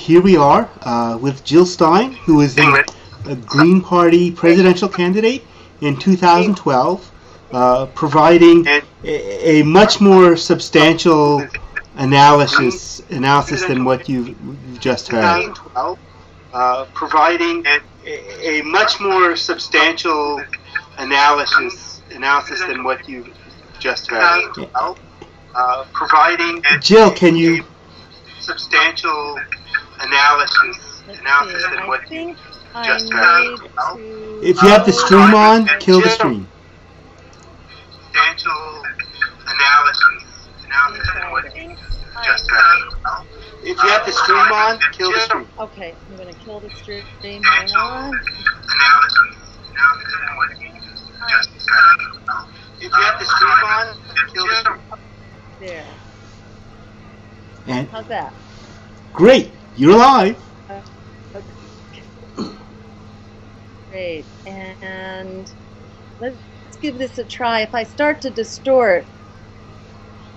here we are with Jill Stein, who is a Green Party presidential candidate in 2012, providing a much more substantial analysis than what you've just heard. Providing a much more substantial analysis than what you've just heard. Jill, can you substantial analysis than what you just heard? If you have the stream on, kill the stream. Substantial analysis than what you just heard. If you have the stream on, kill the stream. Okay, I'm going to kill the stream. Hang on. If you have the stream on, kill the stream. There. And how's that? Great, you're live. Okay. Great, and let's give this a try. If I start to distort,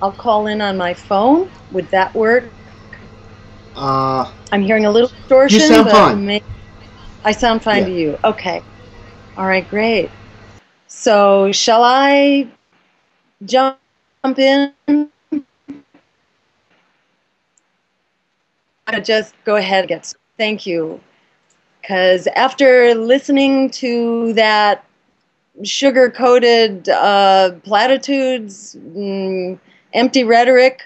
I'll call in on my phone. Would that work? I'm hearing a little distortion. You sound fine. I sound fine to you. Okay. All right, great. So shall I jump in? Just go ahead, thank you. Because after listening to that sugar-coated platitudes, empty rhetoric,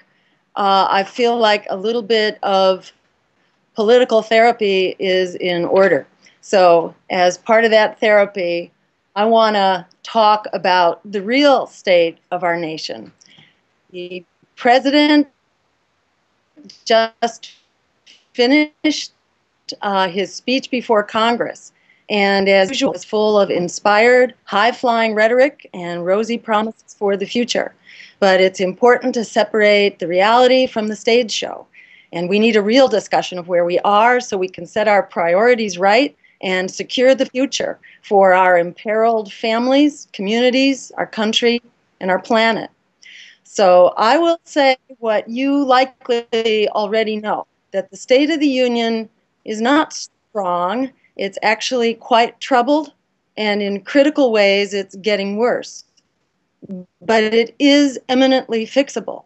I feel like a little bit of political therapy is in order. So as part of that therapy, I want to talk about the real state of our nation. The president just finished his speech before Congress, and as usual, is full of inspired, high-flying rhetoric and rosy promises for the future. But it's important to separate the reality from the stage show, and we need a real discussion of where we are so we can set our priorities right and secure the future for our imperiled families, communities, our country, and our planet. So I will say what you likely already know, that the State of the Union is not strong. It's actually quite troubled, and in critical ways it's getting worse. But it is eminently fixable.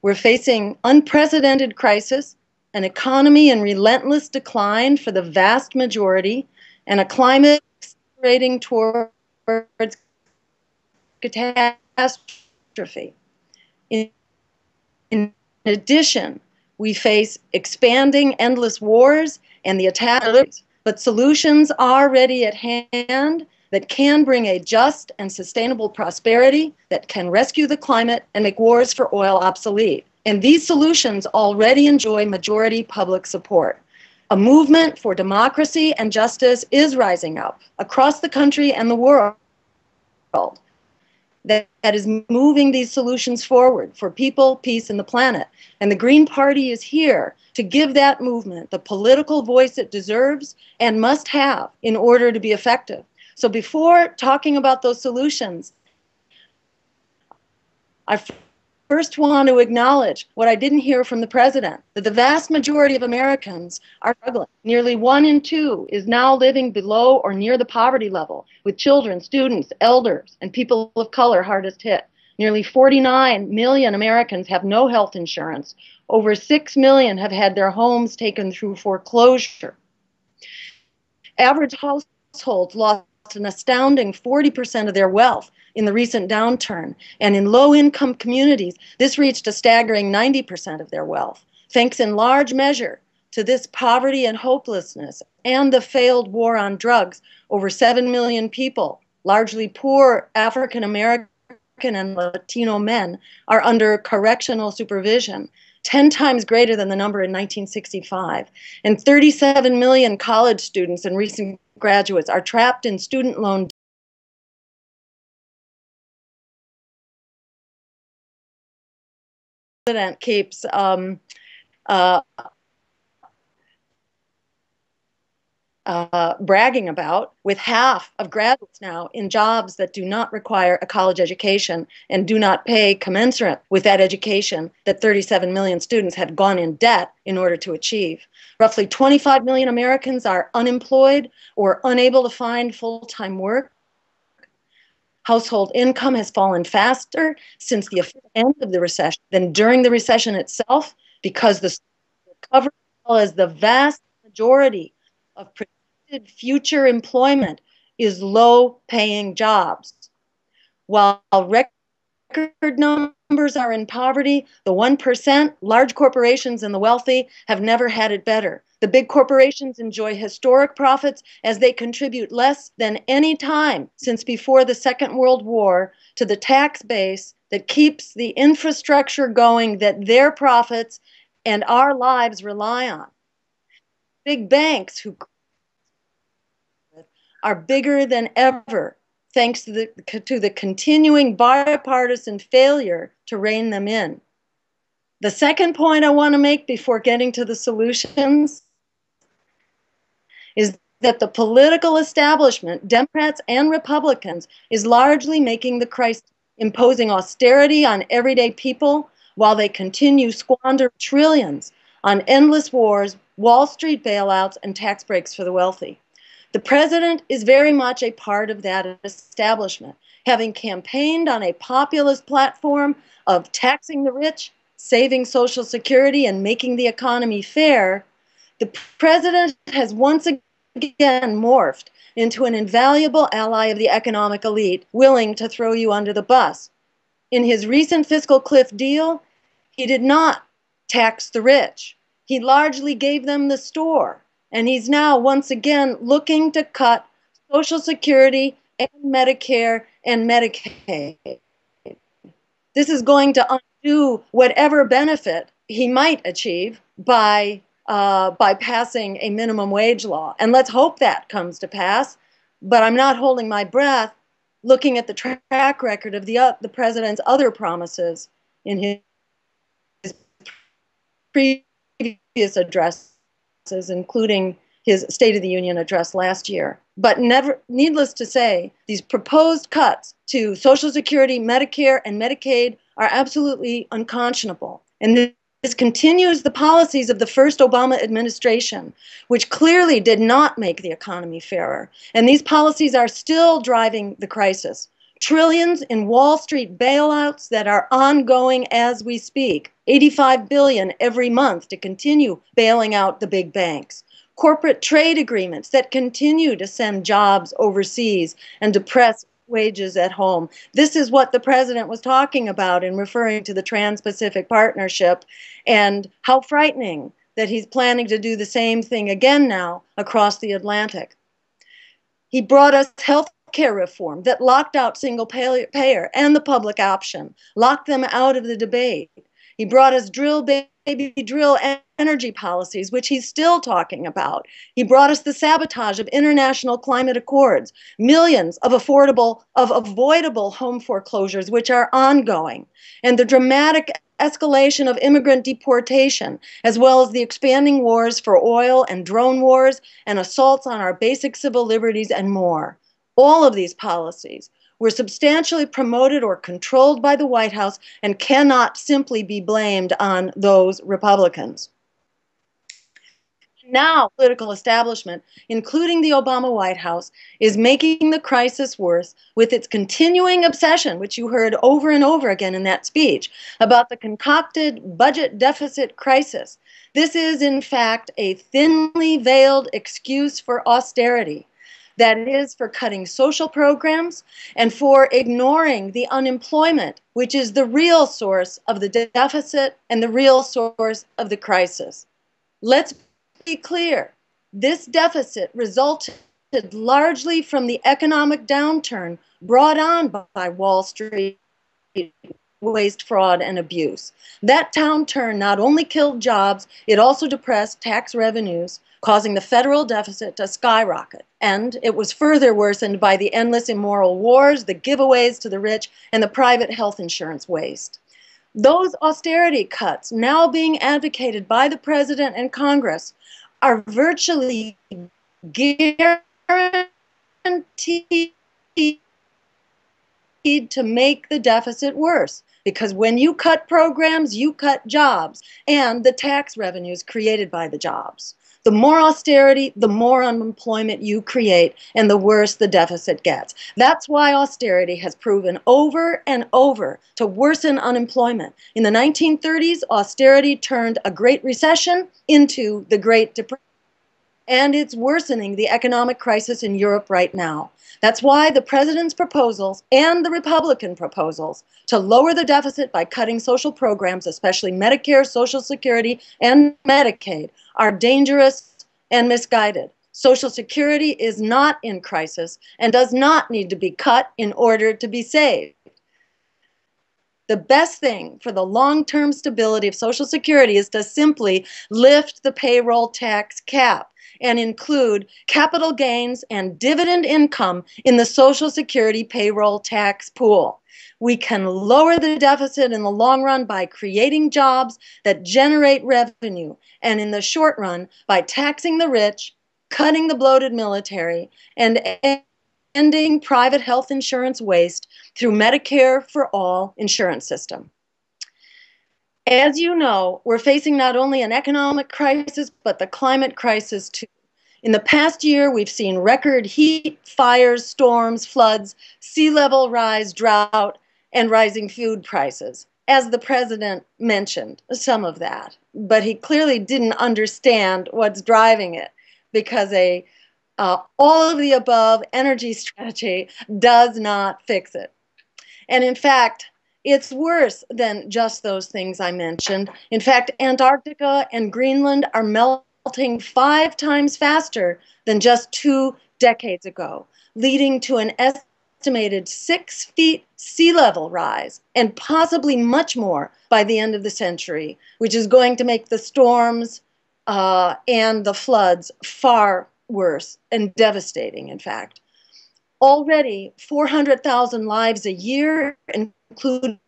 We're facing unprecedented crisis, an economy in relentless decline for the vast majority, and a climate accelerating towards catastrophe. In addition, we face expanding endless wars and the attack, but solutions are ready at hand that can bring a just and sustainable prosperity that can rescue the climate and make wars for oil obsolete. And these solutions already enjoy majority public support. A movement for democracy and justice is rising up across the country and the world that is moving these solutions forward for people, peace, and the planet. And the Green Party is here to give that movement the political voice it deserves and must have in order to be effective. So before talking about those solutions, I first want to acknowledge what I didn't hear from the president, that the vast majority of Americans are struggling. Nearly 1 in 2 is now living below or near the poverty level, with children, students, elders, and people of color hardest hit. Nearly 49 million Americans have no health insurance. Over 6 million have had their homes taken through foreclosure. Average households lost an astounding 40% of their wealth in the recent downturn, and in low-income communities, this reached a staggering 90% of their wealth, thanks in large measure to this poverty and hopelessness and the failed war on drugs. Over 7 million people, largely poor African American and Latino men, are under correctional supervision, 10 times greater than the number in 1965. And 37 million college students and recent graduates are trapped in student loan keeps bragging about, with half of graduates now in jobs that do not require a college education and do not pay commensurate with that education that 37 million students have gone in debt in order to achieve. Roughly 25 million Americans are unemployed or unable to find full-time work. Household income has fallen faster since the end of the recession than during the recession itself, because the recovery, as well as the vast majority of predicted future employment, is low-paying jobs. While record numbers are in poverty, the 1%, large corporations and the wealthy, have never had it better. The big corporations enjoy historic profits as they contribute less than any time since before the Second World War to the tax base that keeps the infrastructure going that their profits and our lives rely on. Big banks who are bigger than ever, thanks to the continuing bipartisan failure to rein them in. The second point I want to make before getting to the solutions is that the political establishment, Democrats and Republicans, is largely making the crisis, imposing austerity on everyday people while they continue to squander trillions on endless wars, Wall Street bailouts, and tax breaks for the wealthy. The president is very much a part of that establishment, having campaigned on a populist platform of taxing the rich, saving Social Security, and making the economy fair. The president has once again morphed into an invaluable ally of the economic elite, willing to throw you under the bus. In his recent fiscal cliff deal, he did not tax the rich. He largely gave them the store. And he's now once again looking to cut Social Security and Medicare and Medicaid. This is going to undo whatever benefit he might achieve by passing a minimum wage law. And let's hope that comes to pass. But I'm not holding my breath looking at the track record of the president's other promises in his previous addresses, including his State of the Union address last year. But needless to say, these proposed cuts to Social Security, Medicare, and Medicaid are absolutely unconscionable. And this continues the policies of the first Obama administration, which clearly did not make the economy fairer. And these policies are still driving the crisis. Trillions in Wall Street bailouts that are ongoing as we speak. $85 billion every month to continue bailing out the big banks. Corporate trade agreements that continue to send jobs overseas and depress wages at home. This is what the president was talking about in referring to the Trans-Pacific Partnership, and how frightening that he's planning to do the same thing again now across the Atlantic. He brought us health care reform that locked out single payer and the public option, locked them out of the debate. He brought us drill, baby, drill energy policies, which he's still talking about. He brought us the sabotage of international climate accords, millions of avoidable home foreclosures, which are ongoing, and the dramatic escalation of immigrant deportation, as well as the expanding wars for oil and drone wars and assaults on our basic civil liberties and more. All of these policies were substantially promoted or controlled by the White House and cannot simply be blamed on those Republicans. Now, the political establishment, including the Obama White House, is making the crisis worse with its continuing obsession, which you heard over and over again in that speech, about the concocted budget deficit crisis. This is, in fact, a thinly veiled excuse for austerity. That is, for cutting social programs and for ignoring the unemployment, which is the real source of the deficit and the real source of the crisis. Let's be clear. This deficit resulted largely from the economic downturn brought on by Wall Street waste, fraud, and abuse. That downturn not only killed jobs, it also depressed tax revenues, causing the federal deficit to skyrocket. And it was further worsened by the endless immoral wars, the giveaways to the rich, and the private health insurance waste. Those austerity cuts now being advocated by the president and Congress are virtually guaranteed to make the deficit worse. Because when you cut programs, you cut jobs and the tax revenues created by the jobs. The more austerity, the more unemployment you create, and the worse the deficit gets. That's why austerity has proven over and over to worsen unemployment. In the 1930s, austerity turned a Great Recession into the Great Depression. And it's worsening the economic crisis in Europe right now. That's why the president's proposals and the Republican proposals to lower the deficit by cutting social programs, especially Medicare, Social Security, and Medicaid, are dangerous and misguided. Social Security is not in crisis and does not need to be cut in order to be saved. The best thing for the long-term stability of Social Security is to simply lift the payroll tax cap and include capital gains and dividend income in the Social Security payroll tax pool. We can lower the deficit in the long run by creating jobs that generate revenue, and in the short run by taxing the rich, cutting the bloated military, and ending private health insurance waste through Medicare for All insurance system. As you know, we're facing not only an economic crisis, but the climate crisis too. In the past year, we've seen record heat, fires, storms, floods, sea level rise, drought, and rising food prices. As the president mentioned, some of that, but he clearly didn't understand what's driving it, because all of the above energy strategy does not fix it. And in fact, it's worse than just those things I mentioned. In fact, Antarctica and Greenland are melting 5 times faster than just 2 decades ago, leading to an estimated 6 feet sea level rise, and possibly much more by the end of the century, which is going to make the storms and the floods far worse and devastating, in fact. Already, 400,000 lives a year, including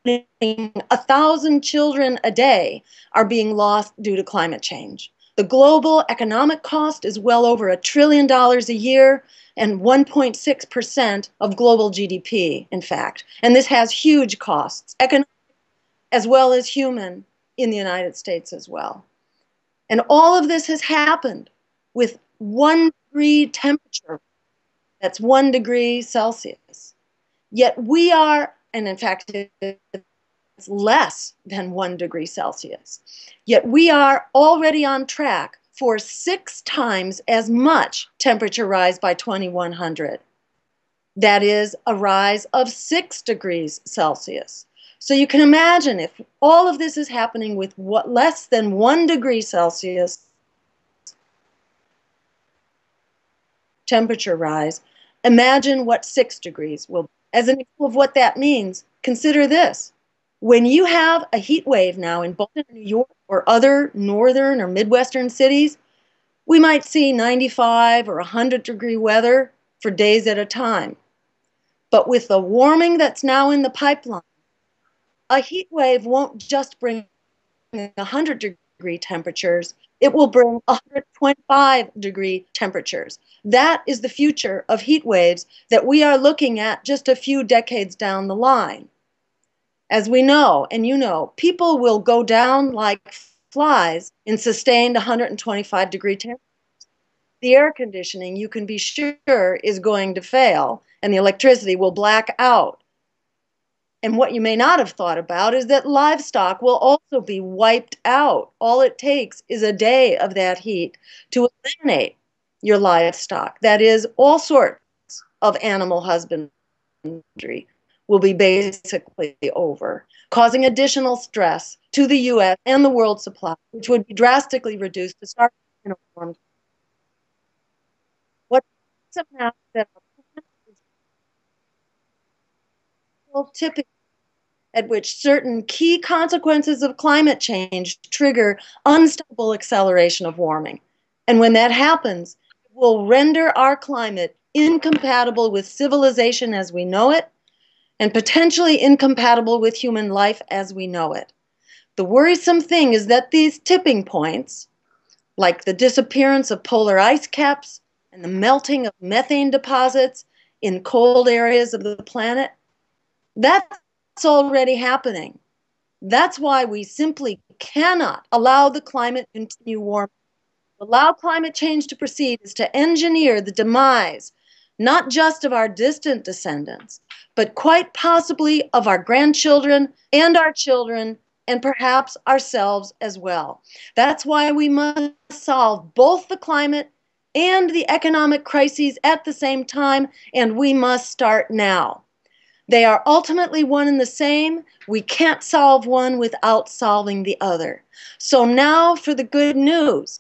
1,000 children a day, are being lost due to climate change. The global economic cost is well over $1 trillion a year and 1.6% of global GDP, in fact. And this has huge costs, economic as well as human, in the United States as well. And all of this has happened with 1 degree temperature. That's 1 degree Celsius. Yet we are, and in fact it's less than 1 degree Celsius, yet we are already on track for 6 times as much temperature rise by 2100. That is a rise of 6 degrees Celsius. So you can imagine, if all of this is happening with less than 1 degree Celsius temperature rise, imagine what 6 degrees will be. As an example of what that means, consider this. When you have a heat wave now in Boston, New York, or other northern or midwestern cities, we might see 95 or 100 degree weather for days at a time. But with the warming that's now in the pipeline, a heat wave won't just bring 100 degree temperatures, it will bring 125 degree temperatures. That is the future of heat waves that we are looking at just a few decades down the line. As we know, and you know, people will go down like flies in sustained 125 degree temperatures. The air conditioning, you can be sure, is going to fail, and the electricity will black out. And what you may not have thought about is that livestock will also be wiped out. All it takes is a day of that heat to eliminate your livestock. That is, all sorts of animal husbandry will be basically over, causing additional stress to the U.S. and the world supply, which would be drastically reduced to start in a warm. What's now that tipping at which certain key consequences of climate change trigger unstoppable acceleration of warming. And when that happens, it will render our climate incompatible with civilization as we know it, and potentially incompatible with human life as we know it. The worrisome thing is that these tipping points, like the disappearance of polar ice caps and the melting of methane deposits in cold areas of the planet, that's already happening. That's why we simply cannot allow the climate to continue warming. To allow climate change to proceed is to engineer the demise, not just of our distant descendants, but quite possibly of our grandchildren and our children, and perhaps ourselves as well. That's why we must solve both the climate and the economic crises at the same time, and we must start now. They are ultimately one and the same. We can't solve one without solving the other. So now for the good news.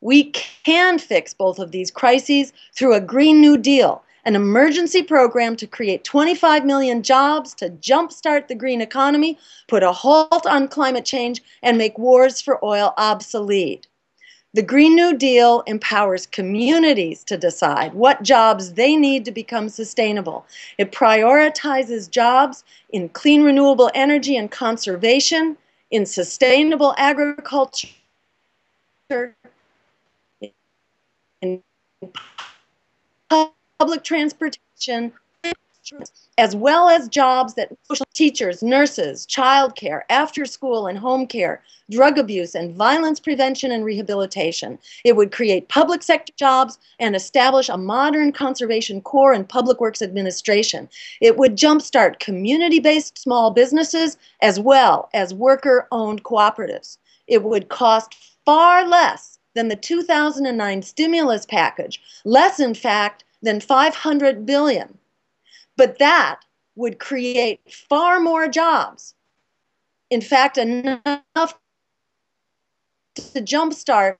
We can fix both of these crises through a Green New Deal, an emergency program to create 25 million jobs to jumpstart the green economy, put a halt on climate change, and make wars for oil obsolete. The Green New Deal empowers communities to decide what jobs they need to become sustainable. It prioritizes jobs in clean renewable energy and conservation, in sustainable agriculture, in public transportation, as well as jobs that teachers, nurses, childcare, after school and home care, drug abuse and violence prevention and rehabilitation. It would create public sector jobs and establish a modern conservation corps and public works administration. It would jumpstart community-based small businesses as well as worker-owned cooperatives. It would cost far less than the 2009 stimulus package, less in fact than $500 billion. But that would create far more jobs. In fact, enough to jumpstart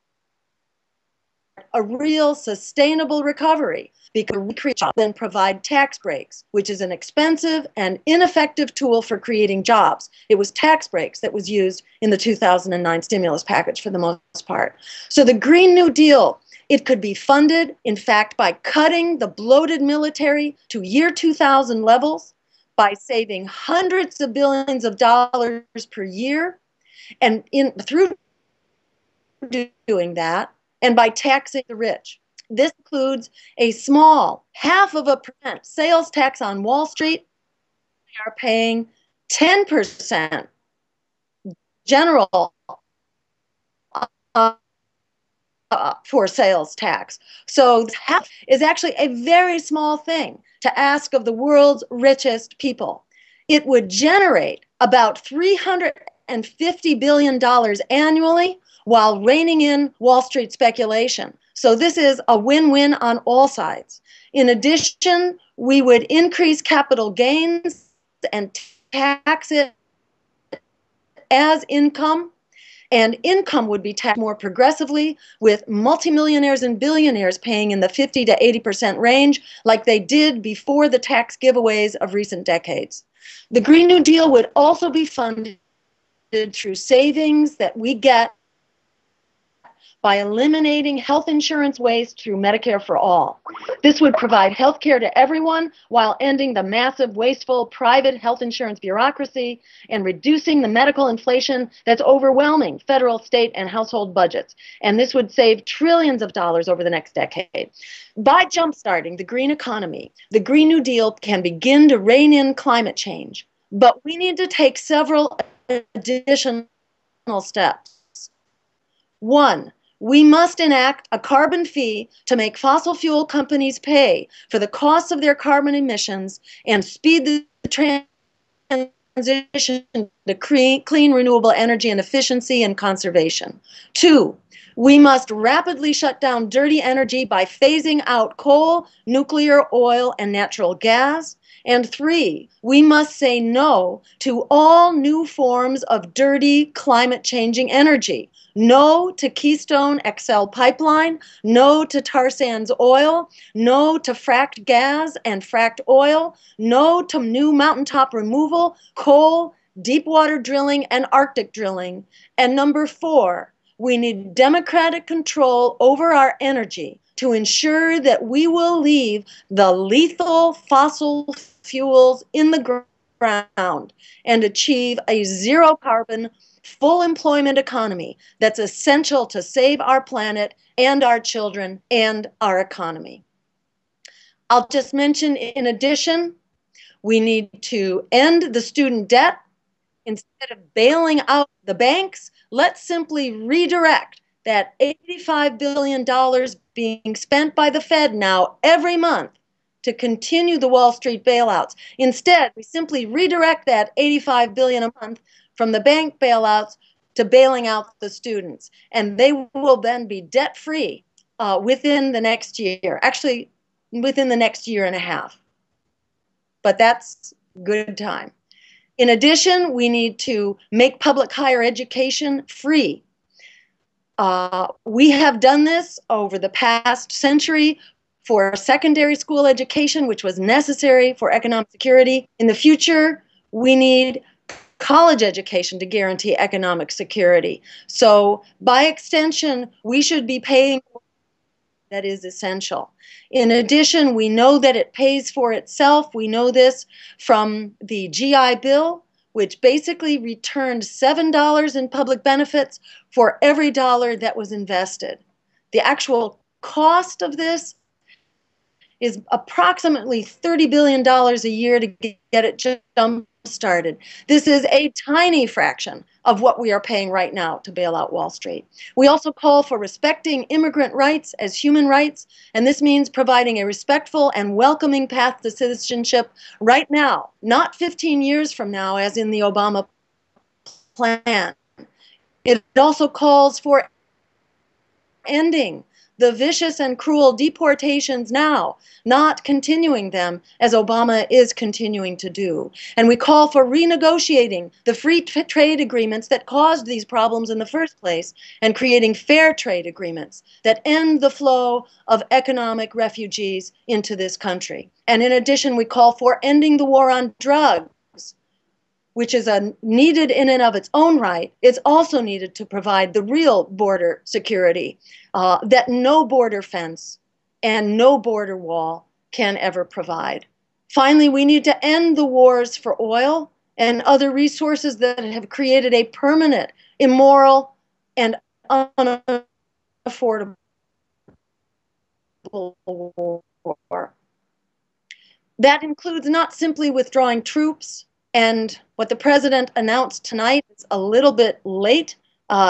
a real sustainable recovery, because we create jobs, then provide tax breaks, which is an expensive and ineffective tool for creating jobs. It was tax breaks that was used in the 2009 stimulus package for the most part. So the Green New Deal, it could be funded, in fact, by cutting the bloated military to year 2000 levels, by saving hundreds of billions of dollars per year, and through doing that, and by taxing the rich. This includes a small 0.5% sales tax on Wall Street. They are paying 10% general for sales tax. So half is actually a very small thing to ask of the world's richest people. It would generate about $350 billion annually while reining in Wall Street speculation. So this is a win-win on all sides. In addition, we would increase capital gains and tax it as income. And income would be taxed more progressively, with multimillionaires and billionaires paying in the 50 to 80% range, like they did before the tax giveaways of recent decades. The Green New Deal would also be funded through savings that we get by eliminating health insurance waste through Medicare for All. This would provide health care to everyone while ending the massive, wasteful private health insurance bureaucracy and reducing the medical inflation that's overwhelming federal, state, and household budgets. And this would save trillions of dollars over the next decade. By jumpstarting the green economy, the Green New Deal can begin to rein in climate change. But we need to take several additional steps. One, we must enact a carbon fee to make fossil fuel companies pay for the costs of their carbon emissions and speed the transition to clean renewable energy and efficiency and conservation. Two, we must rapidly shut down dirty energy by phasing out coal, nuclear, oil, and natural gas. And three, we must say no to all new forms of dirty climate-changing energy. No to Keystone XL pipeline, no to tar sands oil, no to fracked gas and fracked oil, no to new mountaintop removal, coal, deep water drilling, and Arctic drilling. And number four, we need democratic control over our energy to ensure that we will leave the lethal fossil fuels in the ground and achieve a zero carbon, full employment economy that's essential to save our planet and our children and our economy. I'll just mention, in addition, we need to end the student debt. Instead of bailing out the banks, let's simply redirect that $85 billion being spent by the Fed now every month to continue the Wall Street bailouts. Instead, we simply redirect that $85 billion a month from the bank bailouts to bailing out the students. And they will then be debt-free within the next year, actually within the next year and a half. But that's good time. In addition, we need to make public higher education free. We have done this over the past century for secondary school education, which was necessary for economic security. In the future, we need college education to guarantee economic security. So by extension, we should be paying. That is essential. In addition, we know that it pays for itself. We know this from the GI Bill, which basically returned $7 in public benefits for every dollar that was invested. The actual cost of this is approximately $30 billion a year to get it jump started. This is a tiny fraction of what we are paying right now to bail out Wall Street. We also call for respecting immigrant rights as human rights, and this means providing a respectful and welcoming path to citizenship right now, not 15 years from now, as in the Obama plan. It also calls for ending the vicious and cruel deportations now, not continuing them as Obama is continuing to do. And we call for renegotiating the free trade agreements that caused these problems in the first place and creating fair trade agreements that end the flow of economic refugees into this country. And in addition, we call for ending the war on drugs, which is needed in and of its own right. It's also needed to provide the real border security that no border fence and no border wall can ever provide. Finally, we need to end the wars for oil and other resources that have created a permanent, immoral, and unaffordable war. That includes not simply withdrawing troops, and what the president announced tonight is a little bit late.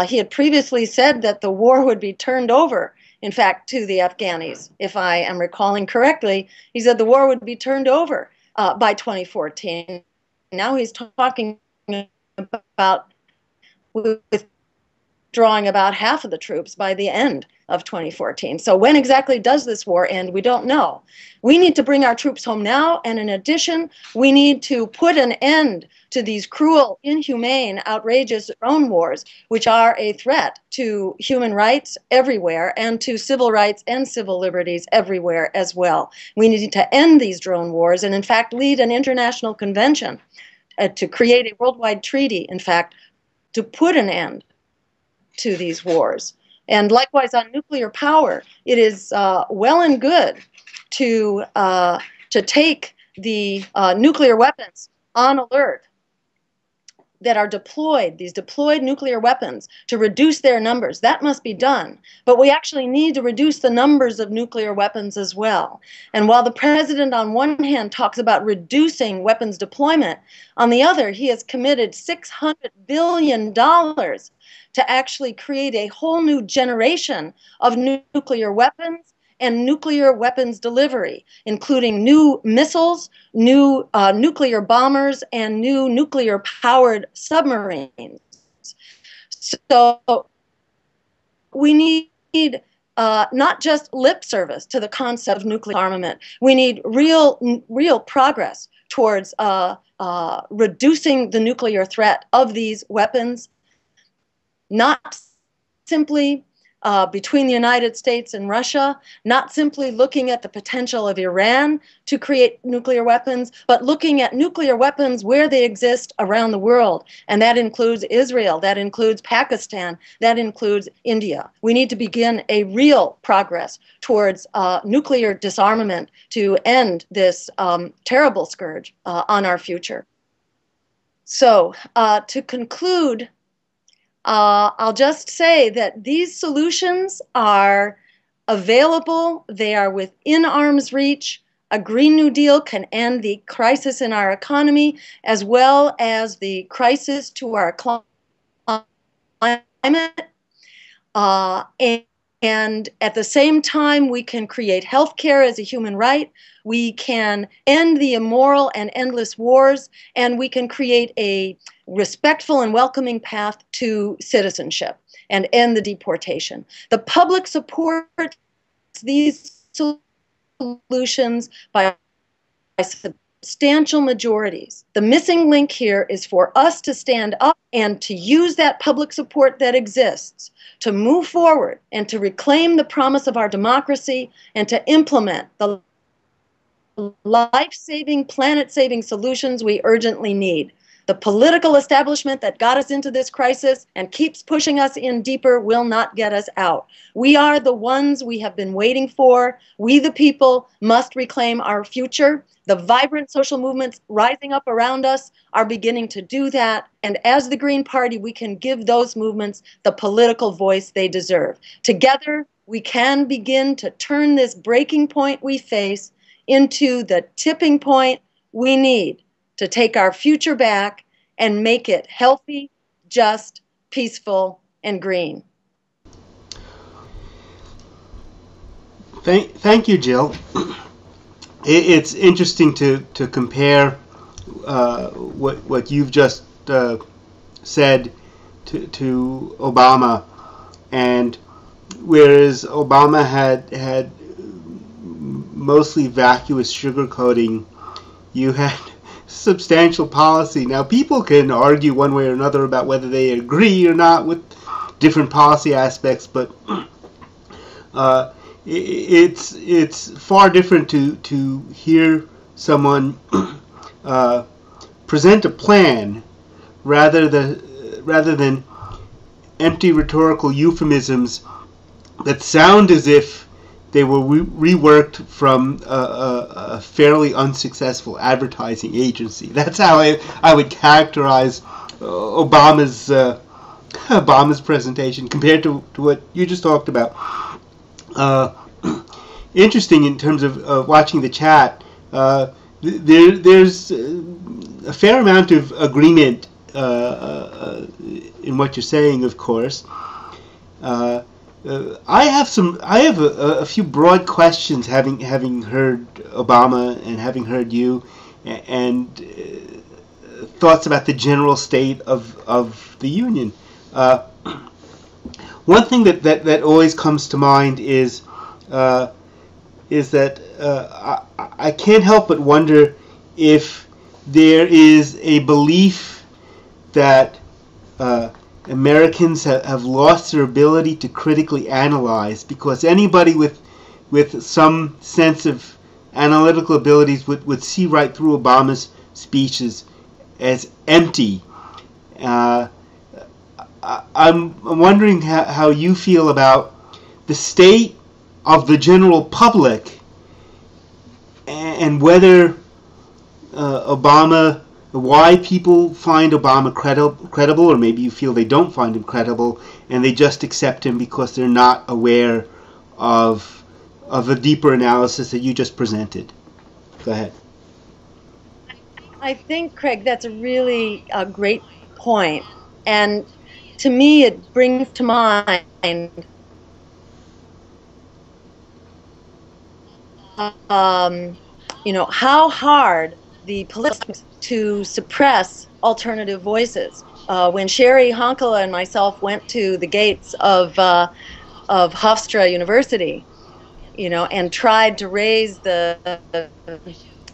He had previously said that the war would be turned over, in fact, to the Afghanis. If I am recalling correctly, he said the war would be turned over by 2014. Now he's talking about withdrawing about half of the troops by the end of 2014. So when exactly does this war end? We don't know. We need to bring our troops home now, and in addition, we need to put an end to these cruel, inhumane, outrageous drone wars, which are a threat to human rights everywhere and to civil rights and civil liberties everywhere as well. We need to end these drone wars and, in fact, lead an international convention to create a worldwide treaty, in fact, to put an end to these wars. And likewise on nuclear power, it is well and good to take the nuclear weapons on alert that are deployed, these deployed nuclear weapons, to reduce their numbers. That must be done. But we actually need to reduce the numbers of nuclear weapons as well. And while the president on one hand talks about reducing weapons deployment, on the other he has committed $600 billion to actually create a whole new generation of nuclear weapons and nuclear weapons delivery, including new missiles, new nuclear bombers, and new nuclear-powered submarines. So we need not just lip service to the concept of nuclear armament. We need real progress towards reducing the nuclear threat of these weapons, not simply between the United States and Russia, not simply looking at the potential of Iran to create nuclear weapons, but looking at nuclear weapons where they exist around the world. And that includes Israel, that includes Pakistan, that includes India. We need to begin a real progress towards nuclear disarmament to end this terrible scourge on our future. So to conclude, I'll just say that these solutions are available. They are within arm's reach. A Green New Deal can end the crisis in our economy as well as the crisis to our climate. Uh, and at the same time, we can create health care as a human right. We can end the immoral and endless wars, and we can create a respectful and welcoming path to citizenship and end the deportation. The public supports these solutions by substantial majorities. The missing link here is for us to stand up and to use that public support that exists to move forward and to reclaim the promise of our democracy and to implement the life-saving, planet-saving solutions we urgently need. The political establishment that got us into this crisis and keeps pushing us in deeper will not get us out. We are the ones we have been waiting for. We, the people, must reclaim our future. The vibrant social movements rising up around us are beginning to do that. And as the Green Party, we can give those movements the political voice they deserve. Together, we can begin to turn this breaking point we face into the tipping point we need to take our future back and make it healthy, just, peaceful, and green. Thank you, Jill. It's interesting to compare what you've just said to Obama, and whereas Obama had mostly vacuous sugarcoating, you had substantial policy. Now, people can argue one way or another about whether they agree or not with different policy aspects, but it's far different to hear someone present a plan rather than empty rhetorical euphemisms that sound as if they were reworked from a fairly unsuccessful advertising agency. That's how I would characterize Obama's presentation compared to what you just talked about. Interesting in terms of watching the chat. There's a fair amount of agreement in what you're saying, of course. I have a few broad questions, having heard Obama and having heard you, and thoughts about the general state of the union. One thing that always comes to mind is that I can't help but wonder if there is a belief that Americans have lost their ability to critically analyze, because anybody with some sense of analytical abilities would see right through Obama's speeches as empty. I'm wondering how you feel about the state of the general public and whether why people find Obama credible, or maybe you feel they don't find him credible and they just accept him because they're not aware of a deeper analysis that you just presented. Go ahead. I think, Craig, that's a really great point. And to me, it brings to mind how hard the politics to suppress alternative voices. When Sherry Honkala and myself went to the gates of Hofstra University, and tried to raise the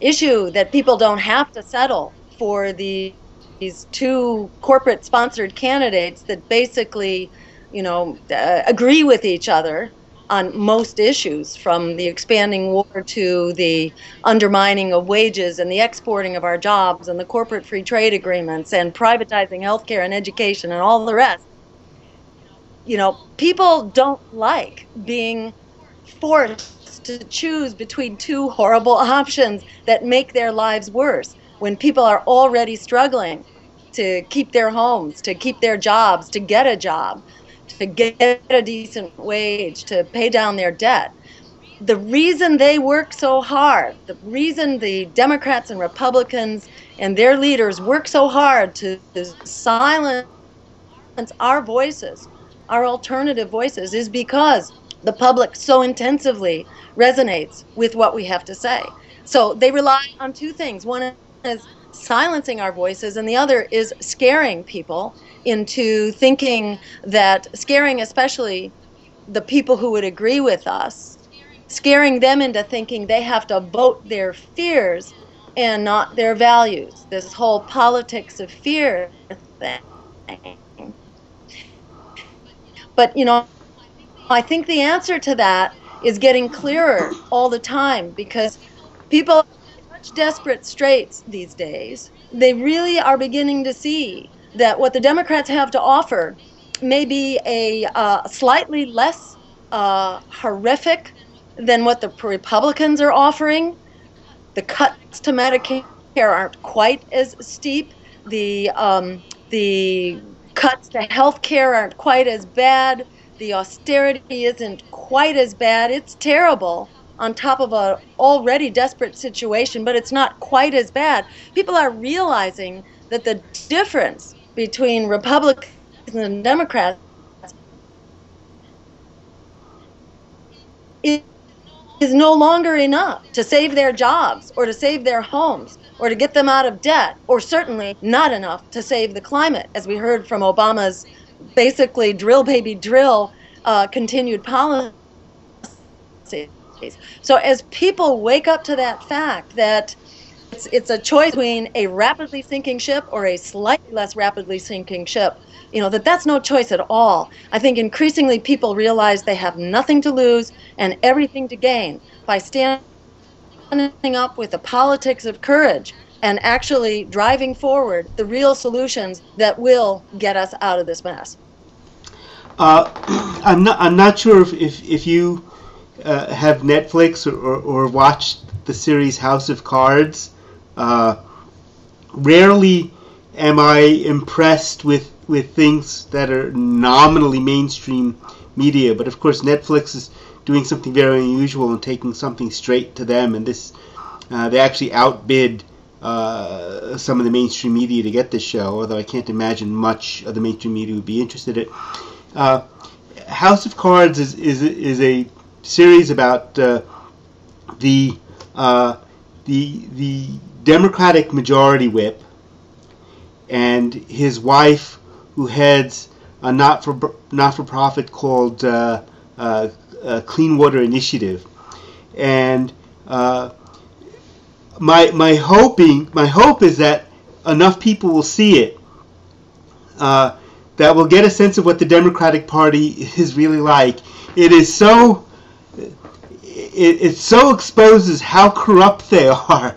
issue that people don't have to settle for these two corporate-sponsored candidates that basically, agree with each other on most issues, from the expanding war to the undermining of wages and the exporting of our jobs and the corporate free trade agreements and privatizing healthcare and education and all the rest. People don't like being forced to choose between two horrible options that make their lives worse when people are already struggling. to keep their homes, to keep their jobs, to get a job, to get a decent wage, to pay down their debt. The reason they work so hard, the reason the Democrats and Republicans and their leaders work so hard to silence our voices, our alternative voices, is because the public so intensively resonates with what we have to say. So they rely on two things. One is silencing our voices, and the other is scaring people into thinking that, scaring especially the people who would agree with us, scaring them into thinking they have to vote their fears and not their values. This whole politics of fear thing. But, you know, I think the answer to that is getting clearer all the time, because people are in such desperate straits these days. They really are beginning to see that what the Democrats have to offer may be a slightly less horrific than what the Republicans are offering. The cuts to Medicare aren't quite as steep. The cuts to health care aren't quite as bad. The austerity isn't quite as bad. It's terrible on top of an already desperate situation, but it's not quite as bad. People are realizing that the difference between Republicans and Democrats is no longer enough to save their jobs or to save their homes or to get them out of debt, or certainly not enough to save the climate, as we heard from Obama's basically drill baby drill continued policy. So as people wake up to that fact that it's a choice between a rapidly sinking ship or a slightly less rapidly sinking ship, you know, that's no choice at all. I think increasingly people realize they have nothing to lose and everything to gain by standing up with the politics of courage and actually driving forward the real solutions that will get us out of this mess. I'm not sure if you have Netflix or watched the series House of Cards. Rarely am I impressed with things that are nominally mainstream media, but of course Netflix is doing something very unusual and taking something straight to them, and this they actually outbid some of the mainstream media to get this show, although I can't imagine much of the mainstream media would be interested in it. House of Cards is a series about the Democratic majority whip and his wife, who heads a not-for-profit called Clean Water Initiative, and my hope is that enough people will see it that will get a sense of what the Democratic Party is really like. It so exposes how corrupt they are,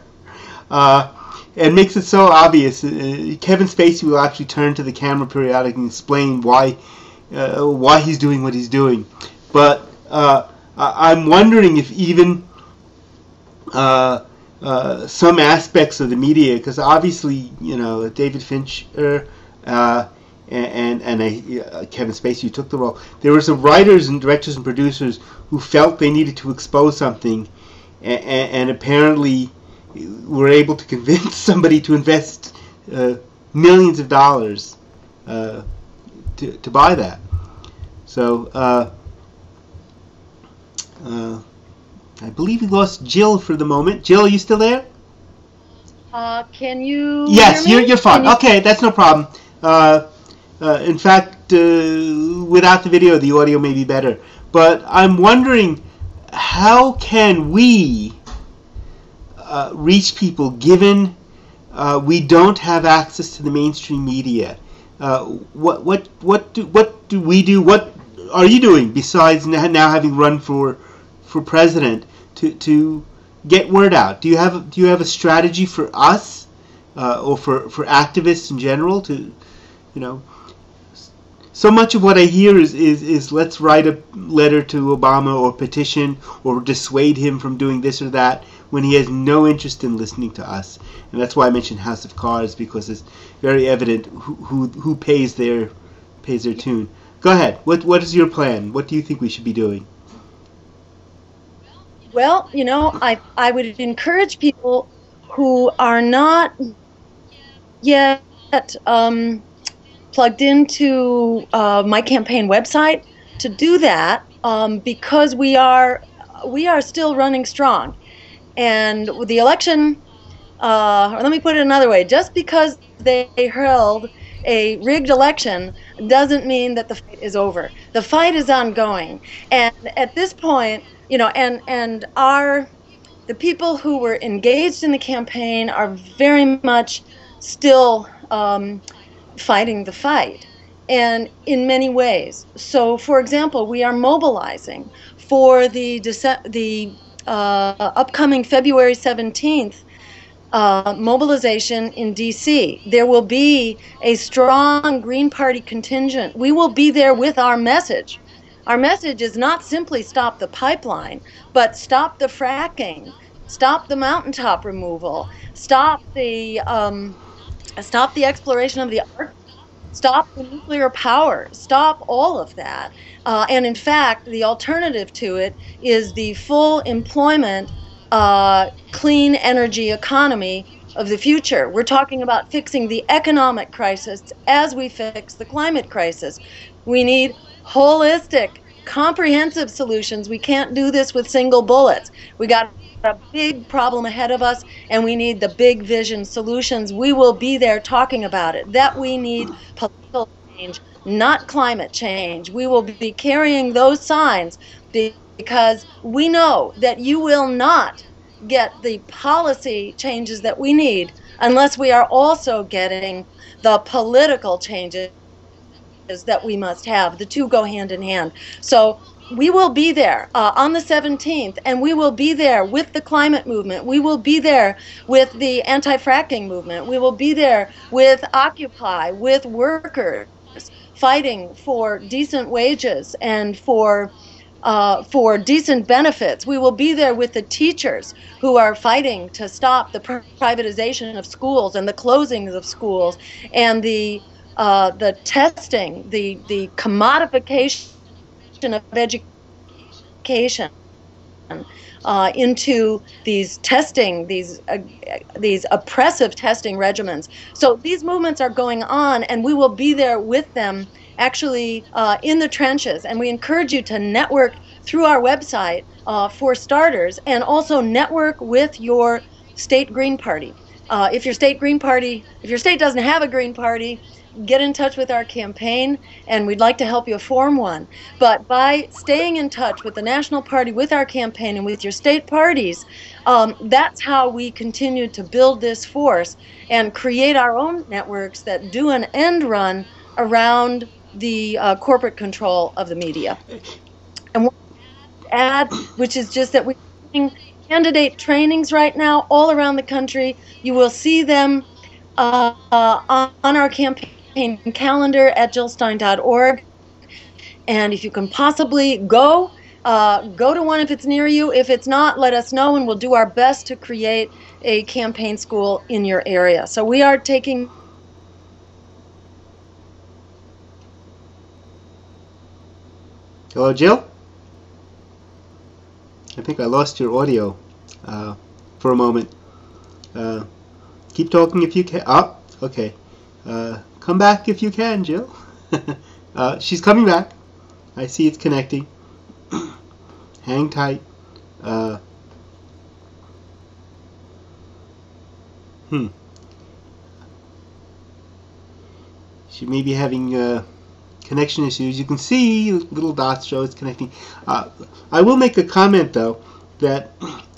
and makes it so obvious. Kevin Spacey will actually turn to the camera periodically and explain why he's doing what he's doing. But I'm wondering if even some aspects of the media, because obviously, you know, David Fincher and Kevin Spacey, who took the role, there were some writers and directors and producers who felt they needed to expose something, and apparently were able to convince somebody to invest millions of dollars to buy that. So I believe we lost Jill for the moment. Jill, are you still there? Can you? Yes, hear me? you're fine. Okay, that's no problem. In fact, without the video, the audio may be better. But I'm wondering, how can we reach people given we don't have access to the mainstream media? What do we do? What are you doing besides now having run for president to get word out? Do you have a strategy for us or for activists in general to, you know? So much of what I hear is let's write a letter to Obama or petition or dissuade him from doing this or that, when he has no interest in listening to us. And that's why I mentioned House of Cards, because it's very evident who pays their tune. Go ahead. What is your plan? What do you think we should be doing? Well, I would encourage people who are not yet plugged into my campaign website to do that, because we are still running strong. And with the election, or let me put it another way, just because they held a rigged election doesn't mean that the fight is over. The fight is ongoing. And at this point, and the people who were engaged in the campaign are very much still fighting the fight, and in many ways. So, for example, we are mobilizing for the upcoming February 17th mobilization in D.C. There will be a strong Green Party contingent. We will be there with our message. Our message is not simply stop the pipeline, but stop the fracking, stop the mountaintop removal, stop the exploration of the Arctic, stop the nuclear power, stop all of that. And in fact, the alternative to it is the full employment, clean energy economy of the future. We're talking about fixing the economic crisis as we fix the climate crisis. We need holistic, comprehensive solutions. We can't do this with single bullets. We got a big problem ahead of us, and we need the big vision solutions. We will be there talking about it, that we need political change, not climate change. We will be carrying those signs, because we know that you will not get the policy changes that we need unless we are also getting the political changes that we must have. The two go hand in hand. So we will be there on the 17th, and we will be there with the climate movement. We will be there with the anti-fracking movement. We will be there with Occupy, with workers fighting for decent wages and for decent benefits. We will be there with the teachers who are fighting to stop the privatization of schools and the closings of schools and the testing, the commodification of education into these testing, these oppressive testing regimens. So these movements are going on, and we will be there with them, actually in the trenches. And we encourage you to network through our website for starters, and also network with your state Green Party. If your state doesn't have a Green Party, get in touch with our campaign, and we'd like to help you form one. But by staying in touch with the National Party, with our campaign, and with your state parties, that's how we continue to build this force and create our own networks that do an end run around the corporate control of the media. And one add, which is just that we're doing candidate trainings right now all around the country. You will see them on our campaign calendar at jillstein.org. And if you can possibly go to one if it's near you. If it's not, let us know, and we'll do our best to create a campaign school in your area. So we are taking... Hello, Jill? I think I lost your audio for a moment. Keep talking if you can. Oh, okay. Come back if you can, Jill. She's coming back. I see it's connecting. Hang tight. She may be having connection issues. You can see little dots show it's connecting. I will make a comment, though, that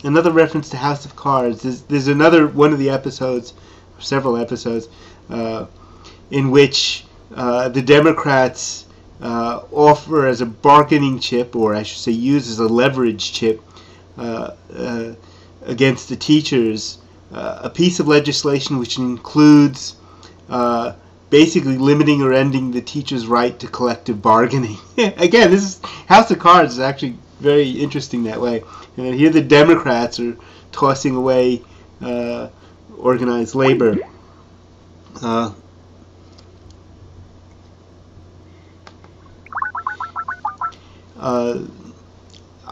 another reference to House of Cards is there's another one of the episodes, several episodes, in which the Democrats offer as a bargaining chip, or I should say use as a leverage chip against the teachers, a piece of legislation which includes basically limiting or ending the teachers' right to collective bargaining. Again, this is House of Cards is actually very interesting that way. And then here the Democrats are tossing away organized labor.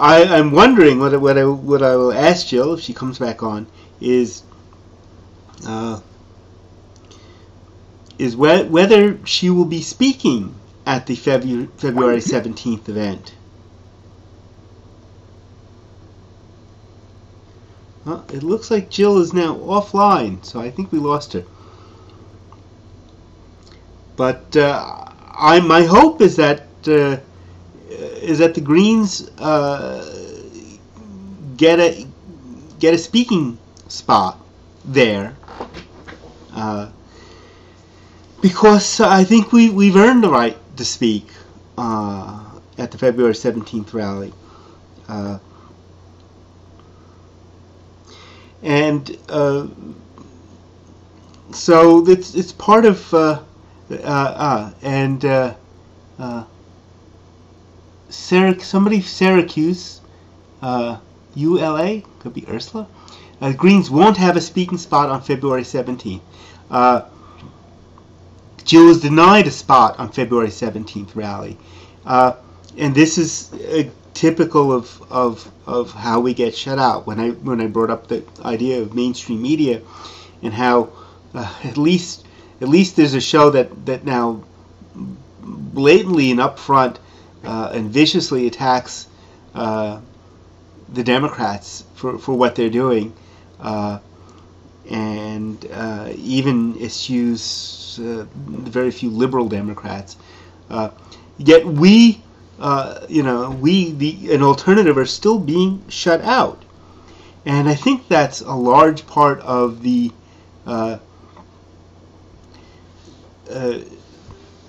I'm wondering what I will ask Jill if she comes back on is whether she will be speaking at the February 17th event. Well, it looks like Jill is now offline, so I think we lost her. But my hope is that the Greens get a speaking spot there, because I think we've earned the right to speak at the February 17th rally, and so it's part of Syracuse, ULA, could be Ursula. Greens won't have a speaking spot on February 17th. Jill was denied a spot on February 17th rally, and this is typical of how we get shut out. When I brought up the idea of mainstream media and how at least there's a show that now blatantly and upfront and viciously attacks the Democrats for what they're doing, and even eschews very few liberal Democrats. Yet we, an alternative, are still being shut out, and I think that's a large part of the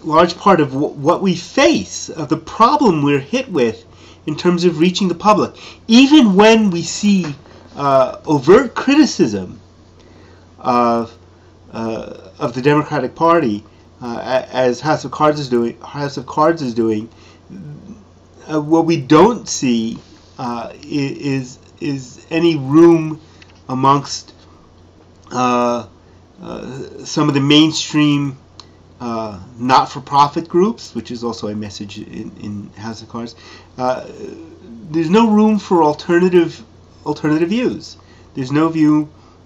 what we face, of the problem we're hit with in terms of reaching the public. Even when we see overt criticism of the Democratic Party, as House of Cards is doing, what we don't see is any room amongst some of the mainstream not-for-profit groups, which is also a message in House of Cards. There's no room for alternative views. There's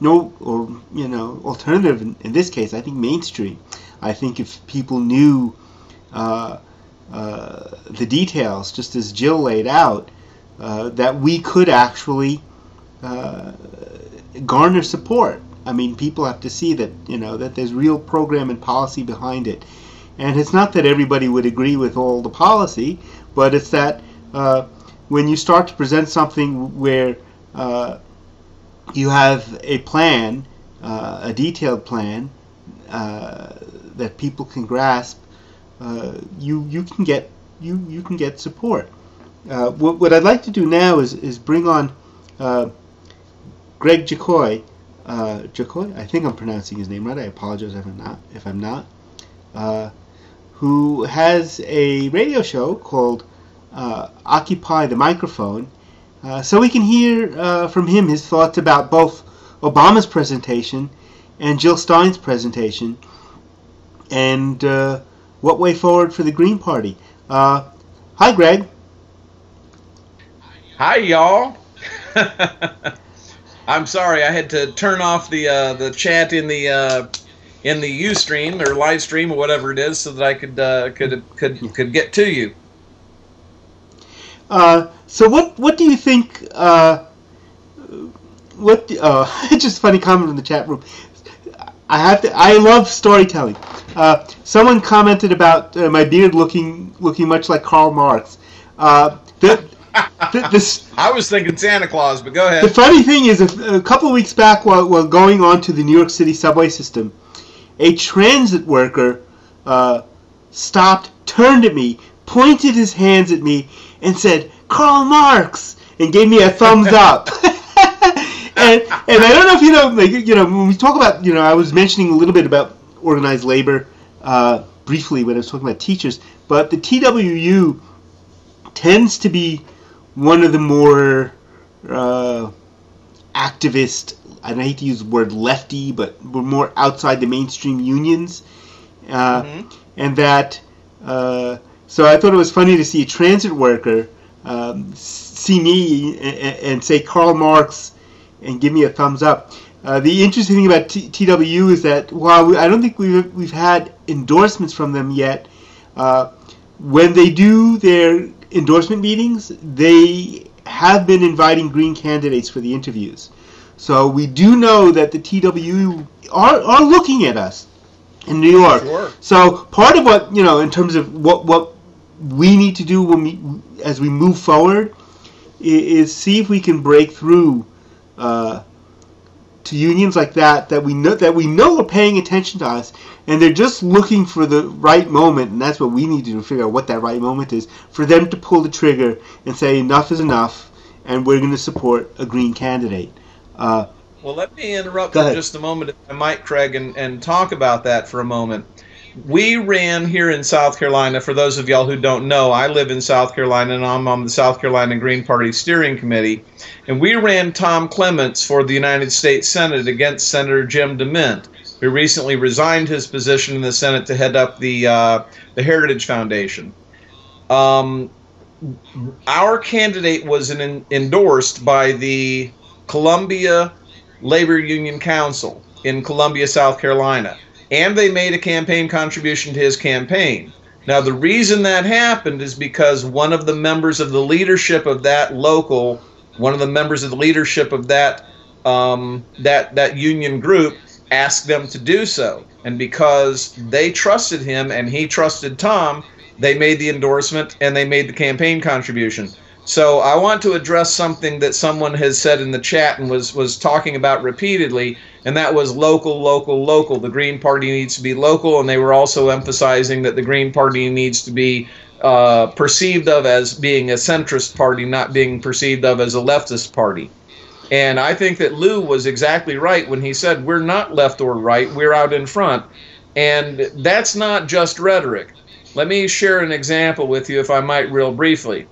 alternative in this case. I think mainstream. I think if people knew the details, just as Jill laid out, that we could actually garner support. I mean, people have to see that that there's real program and policy behind it, and it's not that everybody would agree with all the policy, but it's that when you start to present something where you have a plan, a detailed plan that people can grasp, you can get support. What I'd like to do now is bring on Gregg Jocoy. Jocoy, I think I'm pronouncing his name right. I apologize if I'm not. Who has a radio show called Occupy the Microphone, so we can hear from him his thoughts about both Obama's presentation and Jill Stein's presentation, and what way forward for the Green Party. Hi, Greg. Hi, y'all. I'm sorry, I had to turn off the chat in the Ustream or live stream or whatever it is, so that I could get to you. So what do you think? It's just a funny comment in the chat room. I love storytelling. Someone commented about my beard looking much like Karl Marx. I was thinking Santa Claus, but go ahead. The funny thing is, a couple of weeks back, while going on to the New York City subway system, a transit worker stopped, turned at me, pointed his hands at me, and said, "Karl Marx," and gave me a thumbs up. and I don't know if when we talk about, I was mentioning a little bit about organized labor briefly when I was talking about teachers, but the TWU tends to be one of the more activist, and I hate to use the word lefty, but we're more outside the mainstream unions, and that. So I thought it was funny to see a transit worker see me and say Karl Marx and give me a thumbs up. The interesting thing about TW is that while I don't think we've had endorsements from them yet, when they do their endorsement meetings, they have been inviting Green candidates for the interviews. So we do know that the TW are looking at us in New York. Sure. So part of what, in terms of what we need to do as we move forward is see if we can break through to unions like that we know are paying attention to us, and they're just looking for the right moment, and that's what we need to do, figure out what that right moment is for them to pull the trigger and say enough is enough, and we're going to support a Green candidate. Well, let me interrupt for just a moment, if I might, Craig, and talk about that for a moment. We ran here in South Carolina, for those of y'all who don't know, I live in South Carolina and I'm on the South Carolina Green Party Steering Committee, and we ran Tom Clements for the United States Senate against Senator Jim DeMint, who recently resigned his position in the Senate to head up the Heritage Foundation. Our candidate was endorsed by the Columbia Labor Union Council in Columbia, South Carolina. And they made a campaign contribution to his campaign. Now, the reason that happened is because one of the members of the leadership of that that union group asked them to do so. And because they trusted him and he trusted Tom, they made the endorsement and they made the campaign contribution. So I want to address something that someone has said in the chat and was talking about repeatedly, and that was local, local, local. The Green Party needs to be local, and they were also emphasizing that the Green Party needs to be perceived of as being a centrist party, not being perceived of as a leftist party. And I think that Lou was exactly right when he said we're not left or right, we're out in front. And that's not just rhetoric. Let me share an example with you, if I might, real briefly.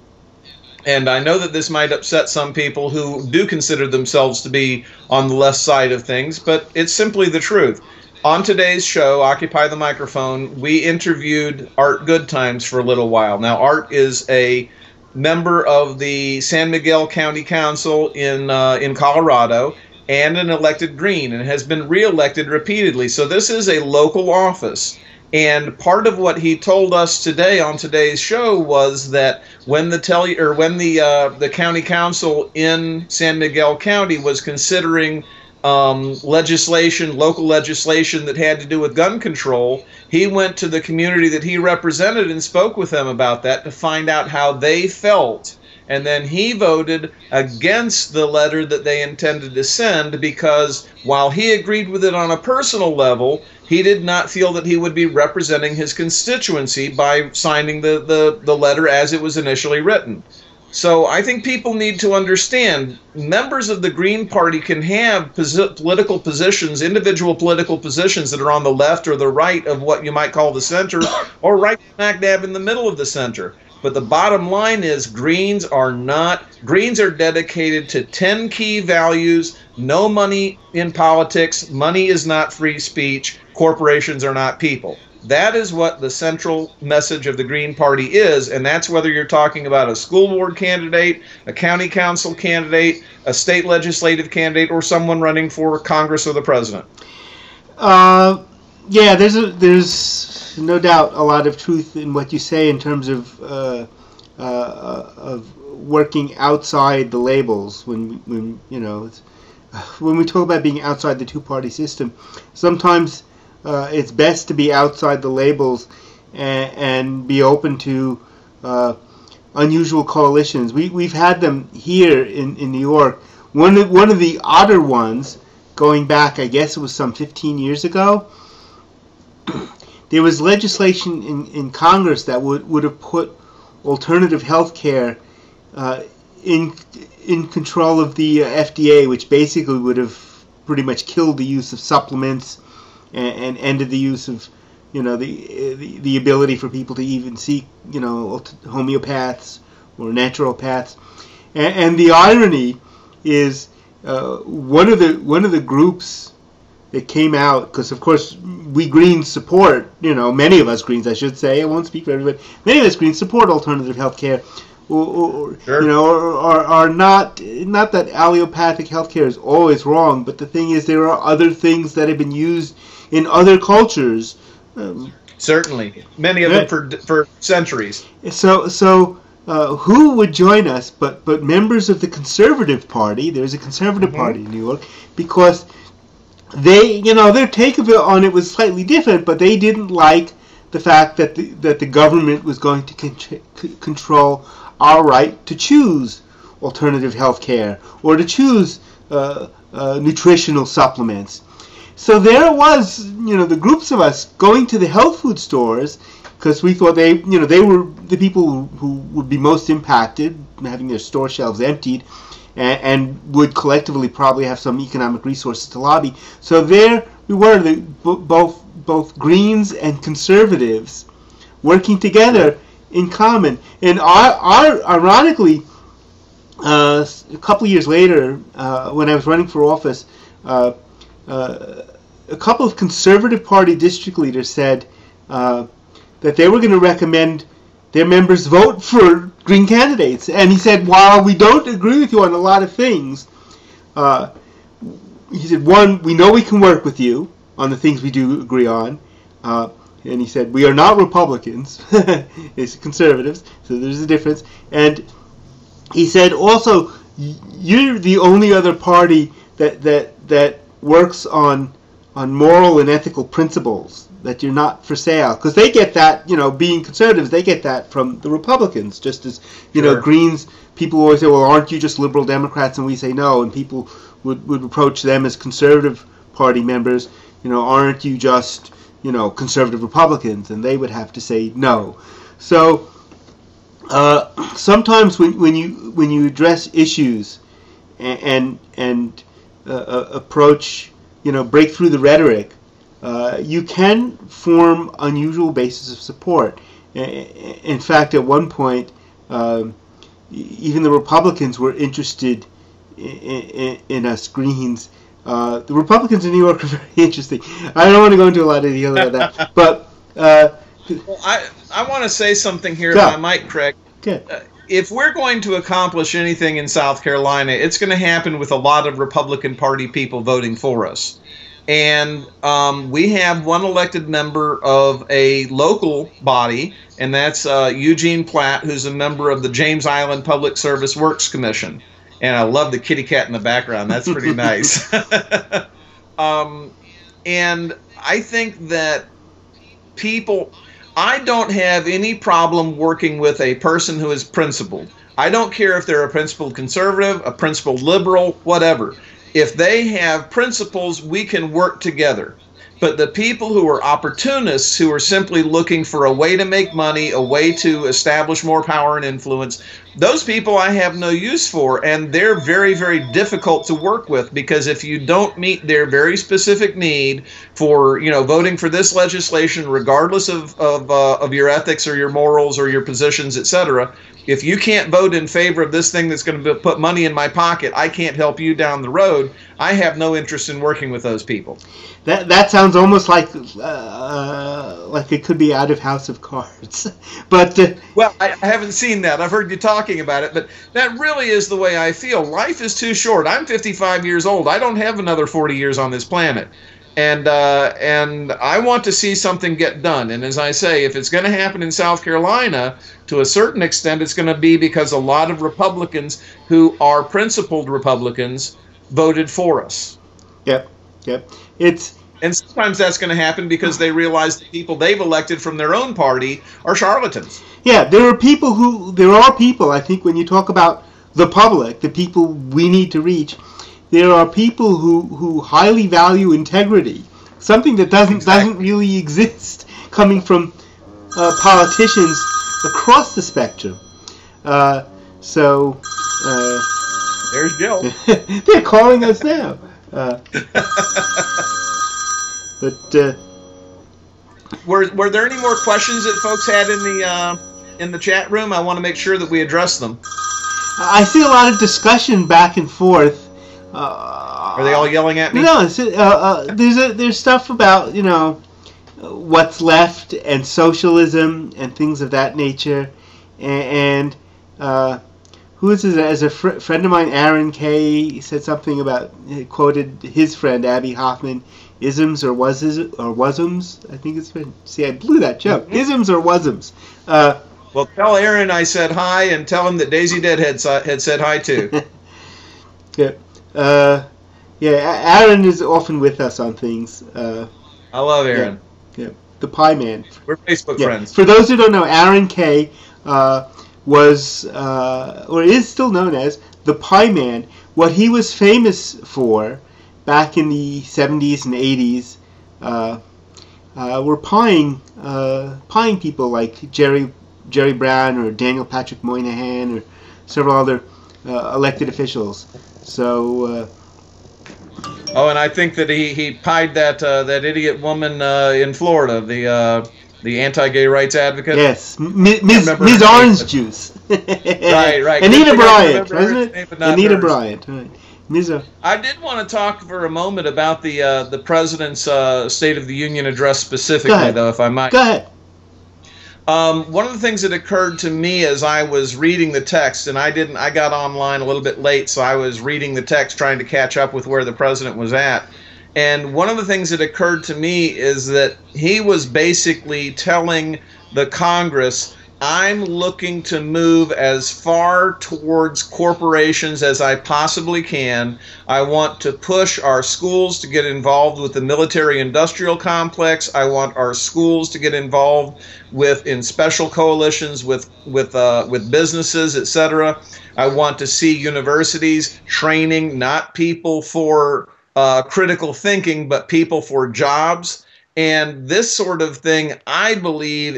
And I know that this might upset some people who do consider themselves to be on the left side of things, but it's simply the truth. On today's show, Occupy the Microphone, we interviewed Art Goodtimes for a little while. Now, Art is a member of the San Miguel County Council in Colorado and an elected Green, and has been reelected repeatedly. So this is a local office. And part of what he told us today on today's show was that when the county council in San Miguel County was considering local legislation that had to do with gun control, he went to the community that he represented and spoke with them about that to find out how they felt. And then he voted against the letter that they intended to send because while he agreed with it on a personal level, he did not feel that he would be representing his constituency by signing the letter as it was initially written. So I think people need to understand members of the Green Party can have political positions, individual political positions that are on the left or the right of what you might call the center, or right smack dab in the middle of the center. But the bottom line is Greens are dedicated to 10 key values: no money in politics, money is not free speech, corporations are not people. That is what the central message of the Green Party is, and that's whether you're talking about a school board candidate, a county council candidate, a state legislative candidate, or someone running for Congress or the president. Yeah, there's no doubt a lot of truth in what you say in terms of working outside the labels. When we talk about being outside the two-party system, sometimes it's best to be outside the labels and be open to unusual coalitions. We've had them here in New York. One of the odder ones, going back, I guess it was some 15 years ago. There was legislation in Congress that would have put alternative health care in control of the FDA, which basically would have pretty much killed the use of supplements and ended the use of, the ability for people to even seek, homeopaths or naturopaths. And the irony is one of the groups that came out, because of course we Greens support, many of us Greens, I should say, I won't speak for everybody, many of us Greens support alternative health care, or are not that allopathic health care is always wrong, but the thing is there are other things that have been used in other cultures. Certainly, many of them for centuries. So who would join us but members of the Conservative Party? There's a Conservative Party in New York, because they, their take of it on it was slightly different, but they didn't like the fact that the government was going to control our right to choose alternative health care or to choose nutritional supplements. So there was, the groups of us going to the health food stores, because we thought they were the people who would be most impacted, having their store shelves emptied, and would collectively probably have some economic resources to lobby. So there we were, both Greens and Conservatives working together in common. And ironically, a couple of years later, when I was running for office, a couple of Conservative Party district leaders said that they were going to recommend their members vote for Green candidates. And he said, while we don't agree with you on a lot of things, he said, one, we know we can work with you on the things we do agree on. And he said, we are not Republicans. It's conservatives, so there's a difference. And he said, also, you're the only other party that works on moral and ethical principles, that you're not for sale. Because they get that, being conservatives, they get that from the Republicans. Just as, Greens, people always say, well, aren't you just liberal Democrats? And we say no. And people would approach them as Conservative Party members, aren't you just, conservative Republicans? And they would have to say no. So sometimes when you address issues and approach, break through the rhetoric, you can form unusual bases of support. In fact, at one point, even the Republicans were interested in us Greens. The Republicans in New York are very interesting. I don't want to go into a lot of detail about that, but well, I want to say something here, if I might, Craig. If we're going to accomplish anything in South Carolina, it's going to happen with a lot of Republican Party people voting for us. And we have one elected member of a local body, and that's Eugene Platt, who's a member of the James Island Public Service Works Commission. And I love the kitty cat in the background. That's pretty nice. And I think that I don't have any problem working with a person who is principled. I don't care if they're a principled conservative, a principled liberal, whatever. If they have principles, we can work together. But the people who are opportunists, who are simply looking for a way to make money, a way to establish more power and influence, those people I have no use for, and they're very, very difficult to work with, because if you don't meet their very specific need for, voting for this legislation, regardless of your ethics or your morals or your positions, etc., if you can't vote in favor of this thing that's going to put money in my pocket, I can't help you down the road. I have no interest in working with those people. That sounds almost like it could be out of House of Cards. But well, I haven't seen that. I've heard you talking about it, but that really is the way I feel. Life is too short. I'm 55 years old. I don't have another 40 years on this planet. And I want to see something get done. And as I say, if it's going to happen in South Carolina, to a certain extent, it's going to be because a lot of Republicans who are principled Republicans voted for us. Yep. And sometimes that's going to happen because they realize the people they've elected from their own party are charlatans. Yeah, there are people, I think, when you talk about the public, the people we need to reach, there are people who highly value integrity, something that doesn't really exist coming from politicians across the spectrum. There's Jill. They're calling us now. But were there any more questions that folks had in the chat room? I want to make sure that we address them. I see a lot of discussion back and forth. Are they all yelling at me? No, there's stuff about what's left and socialism and things of that nature, and who is it? As a friend of mine, Aaron Kay, said something about, quoted his friend Abby Hoffman, isms or wasms. I think it's been. See, I blew that joke. Mm-hmm. Isms or wasms. Well, tell Aaron I said hi, and tell him that Daisy Deadhead had said hi too. Yeah. Aaron is often with us on things. I love Aaron. Yeah, the Pie Man. We're Facebook friends. For those who don't know, Aaron Kay was, or is still known as, the Pie Man. What he was famous for back in the 70s and 80s were pieing people like Jerry Brown or Daniel Patrick Moynihan or several other elected officials. So. And I think that he pied that idiot woman in Florida, the anti-gay rights advocate. Yes, Ms. Orange Juice. Right. Anita Bryant, wasn't it? Anita Bryant. Right. I did want to talk for a moment about the president's State of the Union address specifically, though, if I might. Go ahead. One of the things that occurred to me as I was reading the text, and I got online a little bit late, so I was reading the text trying to catch up with where the president was at. And one of the things that occurred to me is that he was basically telling the Congress, I'm looking to move as far towards corporations as I possibly can. I want to push our schools to get involved with the military-industrial complex. I want our schools to get involved in special coalitions with businesses, etc. I want to see universities training not people for critical thinking, but people for jobs. And this sort of thing, I believe,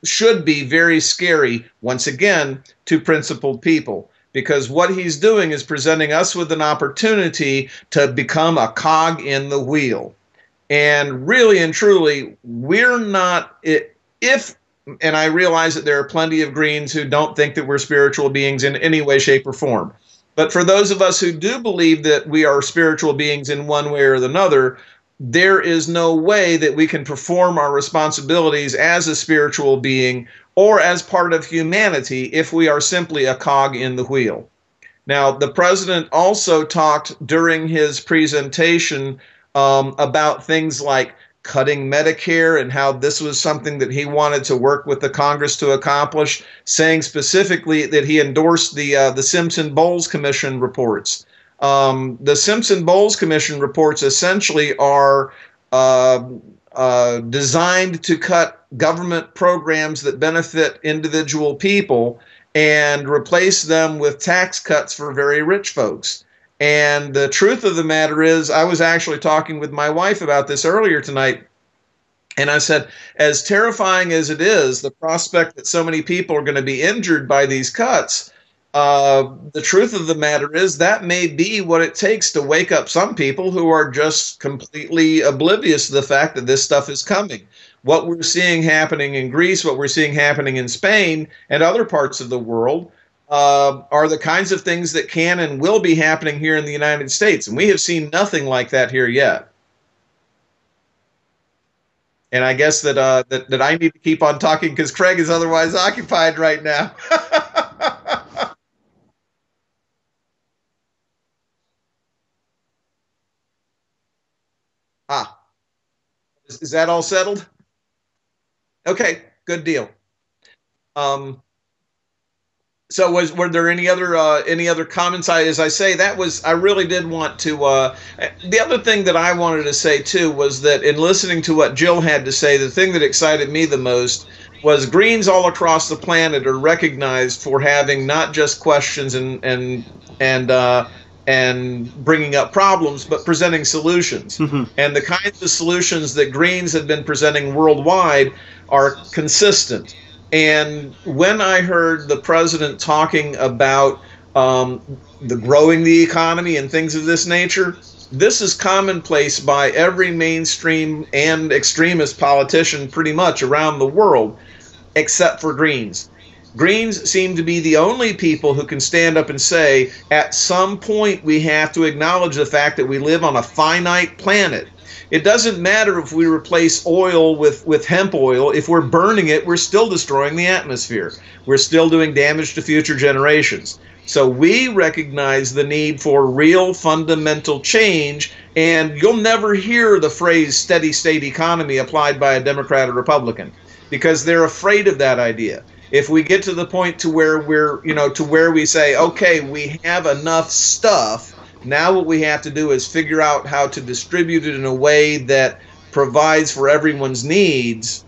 should be very scary, once again, to principled people. Because what he's doing is presenting us with an opportunity to become a cog in the wheel. And really and truly, we're not, and I realize that there are plenty of Greens who don't think that we're spiritual beings in any way, shape, or form. But for those of us who do believe that we are spiritual beings in one way or another, there is no way that we can perform our responsibilities as a spiritual being or as part of humanity if we are simply a cog in the wheel. Now, the president also talked during his presentation about things like cutting Medicare and how this was something that he wanted to work with the Congress to accomplish, saying specifically that he endorsed the Simpson-Bowles Commission reports. The Simpson-Bowles Commission reports essentially are designed to cut government programs that benefit individual people and replace them with tax cuts for very rich folks. And the truth of the matter is, I was actually talking with my wife about this earlier tonight, and I said, as terrifying as it is, the prospect that so many people are going to be injured by these cuts, the truth of the matter is that may be what it takes to wake up some people who are just completely oblivious to the fact that this stuff is coming. What we're seeing happening in Greece, what we're seeing happening in Spain and other parts of the world are the kinds of things that can and will be happening here in the United States. And we have seen nothing like that here yet. And I guess that I need to keep on talking because Craig is otherwise occupied right now. Is that all settled? Okay, good deal. So were there any other comments? As I say, I really did want to. The other thing that I wanted to say too was that in listening to what Jill had to say, the thing that excited me the most was Greens all across the planet are recognized for having not just questions and bringing up problems, but presenting solutions. Mm-hmm. And the kinds of solutions that Greens have been presenting worldwide are consistent. And when I heard the president talking about growing the economy and things of this nature, this is commonplace by every mainstream and extremist politician pretty much around the world, except for Greens. Greens seem to be the only people who can stand up and say, at some point we have to acknowledge the fact that we live on a finite planet. It doesn't matter if we replace oil with hemp oil. If we're burning it, we're still destroying the atmosphere. We're still doing damage to future generations. So we recognize the need for real fundamental change, and you'll never hear the phrase steady state economy applied by a Democrat or Republican because they're afraid of that idea. If we get to the point to where we say, okay, we have enough stuff, now what we have to do is figure out how to distribute it in a way that provides for everyone's needs,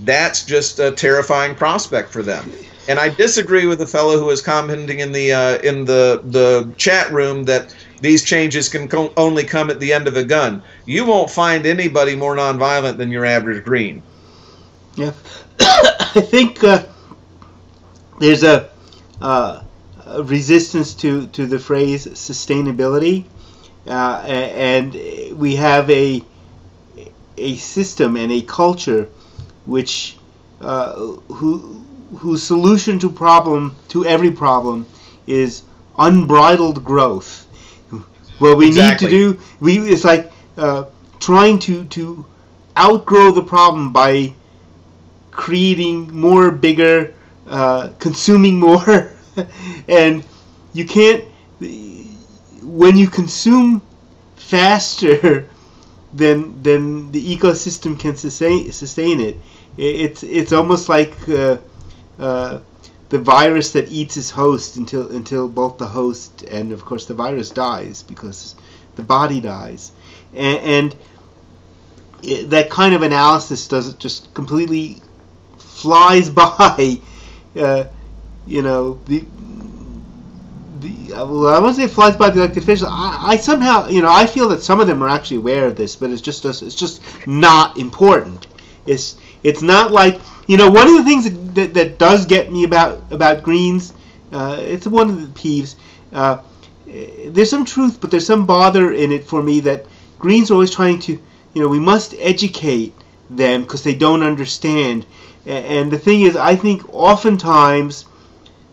that's just a terrifying prospect for them. And I disagree with the fellow who was commenting in the chat room that these changes can only come at the end of a gun. You won't find anybody more nonviolent than your average Green. Yeah. I think there's a resistance to the phrase sustainability, and we have a system and a culture which whose solution to every problem is unbridled growth. What we need to do, it's like trying to outgrow the problem by creating more, bigger, consuming more, and you can't. When you consume faster than the ecosystem can sustain it, it's almost like the virus that eats its host until both the host and of course the virus dies because the body dies, and that kind of analysis doesn't just completely flies by. Well, I won't say it flies by the elected officials. I somehow, I feel that some of them are actually aware of this, but it's just not important. It's not like, one of the things that does get me about Greens, it's one of the peeves. There's some truth, but there's some bother in it for me that Greens are always trying to, we must educate them because they don't understand. And the thing is, I think oftentimes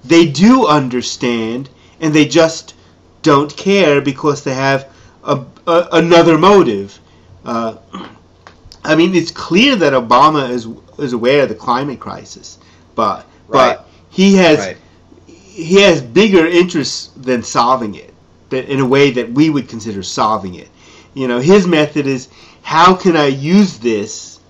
they do understand, and they just don't care because they have another motive. I mean, it's clear that Obama is aware of the climate crisis, but he has bigger interests than solving it, in a way that we would consider solving it. His method is, how can I use this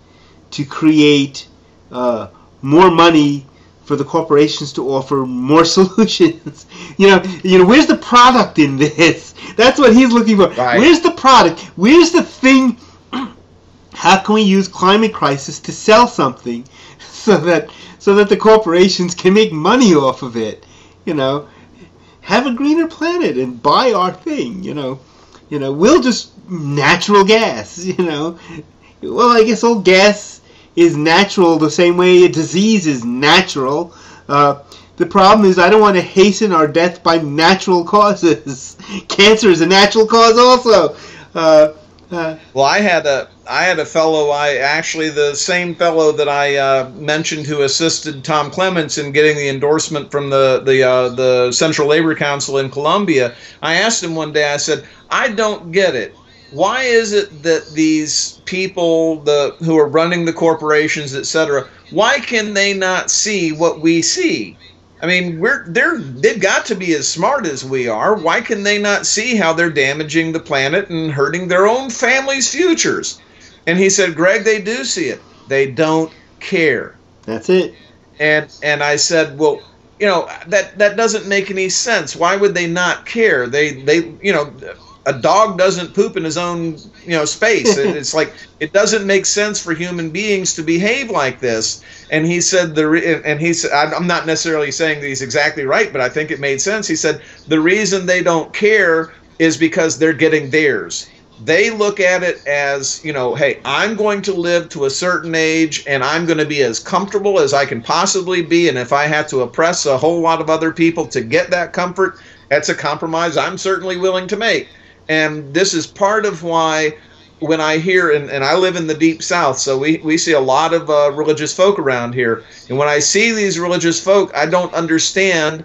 to create more money for the corporations to offer more solutions? Where's the product in this? That's what he's looking for. Right. Where's the product? Where's the thing? How can we use climate crisis to sell something so that the corporations can make money off of it? Have a greener planet and buy our thing. We'll just natural gas. Well, I guess all gas is natural the same way a disease is natural. The problem is I don't want to hasten our death by natural causes. Cancer is a natural cause also. Well, I had a fellow, the same fellow that I mentioned who assisted Tom Clements in getting the endorsement from the Central Labor Council in Colombia. I asked him one day, I said, I don't get it. Why is it that these people who are running the corporations, etc., why can they not see what we see? I mean, they've got to be as smart as we are. Why can they not see how they're damaging the planet and hurting their own families' futures? And he said, Greg, they do see it. They don't care. That's it. And I said, well, that doesn't make any sense. Why would they not care? A dog doesn't poop in his own, space. It's like, it doesn't make sense for human beings to behave like this. And he said, I'm not necessarily saying that he's exactly right, but I think it made sense. He said, the reason they don't care is because they're getting theirs. They look at it as, hey, I'm going to live to a certain age and I'm going to be as comfortable as I can possibly be. And if I have to oppress a whole lot of other people to get that comfort, that's a compromise I'm certainly willing to make. And this is part of why, when I hear, and I live in the Deep South, so we see a lot of religious folk around here. And when I see these religious folk, I don't understand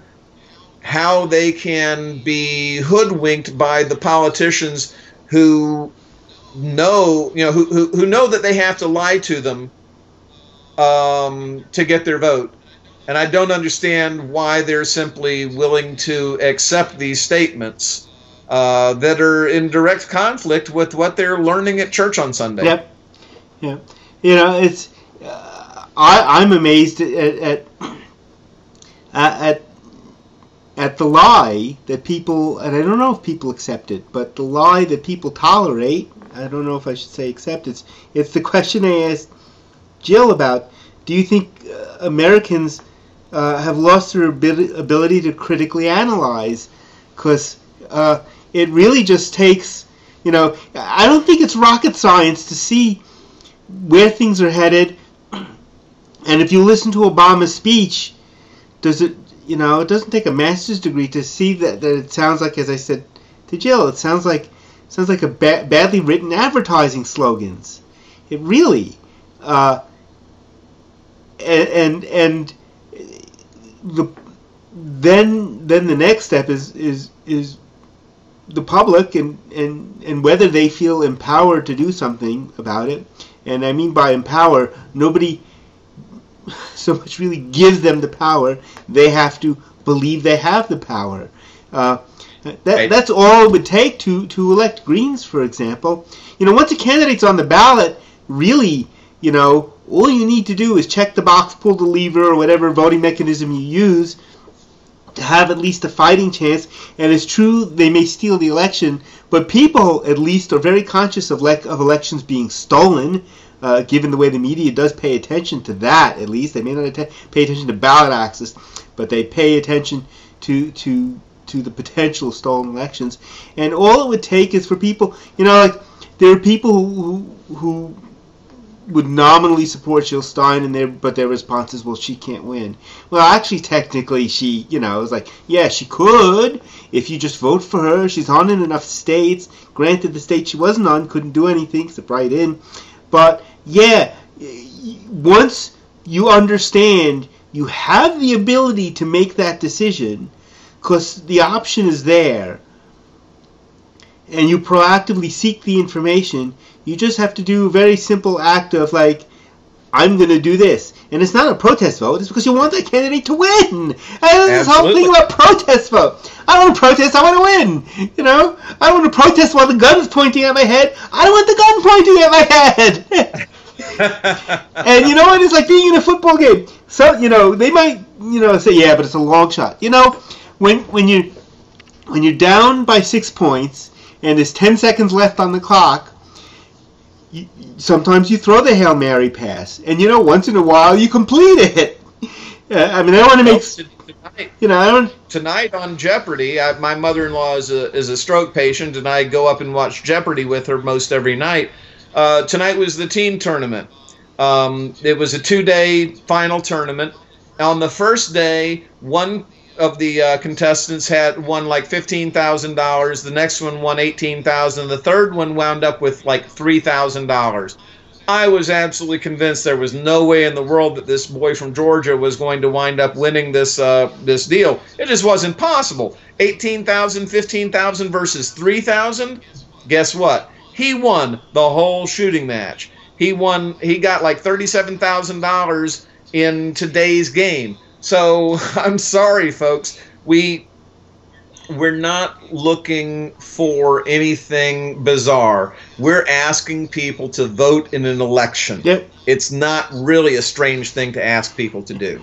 how they can be hoodwinked by the politicians who know, who know that they have to lie to them to get their vote. And I don't understand why they're simply willing to accept these statements that are in direct conflict with what they're learning at church on Sunday. Yep. Yeah. It's I'm amazed at the lie that people, and I don't know if people accept it, but the lie that people tolerate. I don't know if I should say accept. It's the question I asked Jill about. Do you think Americans have lost their ability to critically analyze? Because it really just takes, I don't think it's rocket science to see where things are headed. And if you listen to Obama's speech, it doesn't take a master's degree to see that it sounds like, as I said to Jill, it sounds like a badly written advertising slogans. It really, then the next step is the public and whether they feel empowered to do something about it. And I mean by empower, nobody so much really gives them the power. They have to believe they have the power. That's all it would take to elect Greens, for example. Once a candidate's on the ballot, really, all you need to do is check the box, pull the lever, or whatever voting mechanism you use to have at least a fighting chance. And it's true they may steal the election, but people at least are very conscious of elections being stolen, given the way the media does pay attention to that. At least they may not pay attention to ballot access, but they pay attention to the potential of stolen elections. And all it would take is for people, there are people who would nominally support Jill Stein, but their response is, well, she can't win. Well, actually, technically, she, it's like, yeah, she could if you just vote for her. She's on in enough states. Granted, the state she wasn't on couldn't do anything except write in. But, yeah, once you understand you have the ability to make that decision, because the option is there, and you proactively seek the information, you just have to do a very simple act of, I'm going to do this. And it's not a protest vote. It's because you want that candidate to win. And this whole thing about protest vote. I don't want to protest. I want to win. I don't want to protest while the gun's pointing at my head. I don't want the gun pointing at my head. And you know what? It's like being in a football game. So, they might, say, yeah, but it's a long shot. When you're down by 6 points and there's 10 seconds left on the clock, sometimes you throw the Hail Mary pass, and once in a while you complete it. I don't want to make Tonight on Jeopardy, my mother-in-law is a stroke patient, and I go up and watch Jeopardy with her most every night. Tonight was the team tournament. It was a 2-day final tournament. On the first day, one of the contestants won like $15,000. The next one won $18,000. The third one wound up with like $3,000. I was absolutely convinced there was no way in the world that this boy from Georgia was going to wind up winning this deal. It just wasn't possible. $18,000, $15,000 versus $3,000. Guess what? He won the whole shooting match. He got like $37,000 in today's game. So I'm sorry, folks. We're not looking for anything bizarre. We're asking people to vote in an election. Yep. It's not really a strange thing to ask people to do.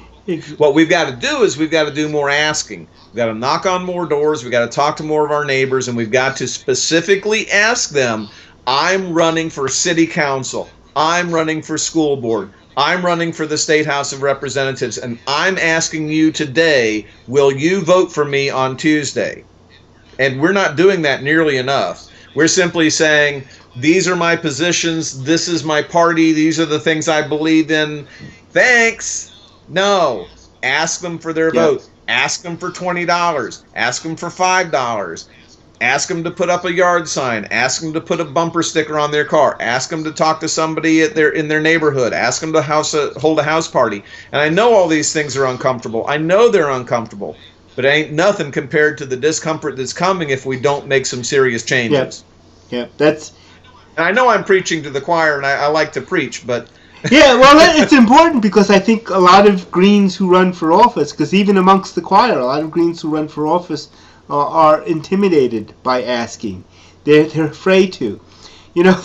What we've got to do is we've got to do more asking. We've got to knock on more doors. We've got to talk to more of our neighbors, and we've got to specifically ask them, I'm running for city council. I'm running for school board. I'm running for the State House of Representatives, and I'm asking you today, will you vote for me on Tuesday? And we're not doing that nearly enough. We're simply saying, these are my positions, this is my party, these are the things I believe in. Thanks. No. Ask them for their vote. Ask them for $20. Ask them for $5. Ask them to put up a yard sign. Ask them to put a bumper sticker on their car. Ask them to talk to somebody in their neighborhood. Ask them to hold a house party. And I know all these things are uncomfortable. I know they're uncomfortable. But it ain't nothing compared to the discomfort that's coming if we don't make some serious changes. Yeah, that's... And I know I'm preaching to the choir, and I like to preach, but... Yeah, well, it's important because I think a lot of Greens who run for office, because even amongst the choir, a lot of Greens who run for office are intimidated by asking. They're afraid to. You know,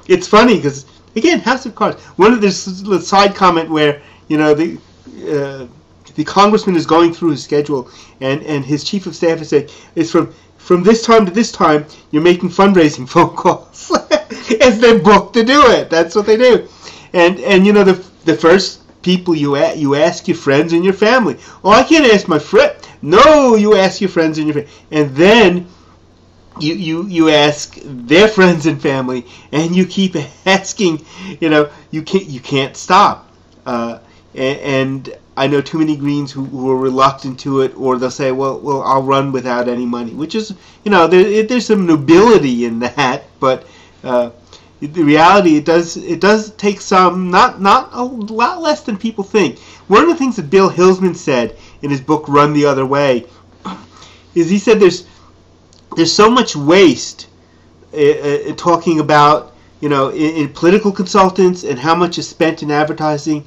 it's funny because, again, House of Cards. One of the side comment where, you know, the congressman is going through his schedule and his chief of staff is saying, it's from this time to this time, you're making fundraising phone calls. As they're booked to do it. That's what they do. And you know, the first people you ask your friends and your family. Oh, I can't ask my friend. No, you ask your friends and your family. And then you ask their friends and family, and you keep asking. You know, you can't stop. And I know too many Greens who are reluctant to it, or they'll say, well, I'll run without any money, which is, you know, there's some nobility in that, but the reality, it does take some, not a lot less than people think. One of the things that Bill Hillsman said in his book Run the Other Way is he said there's so much waste talking about, you know, in political consultants and how much is spent in advertising.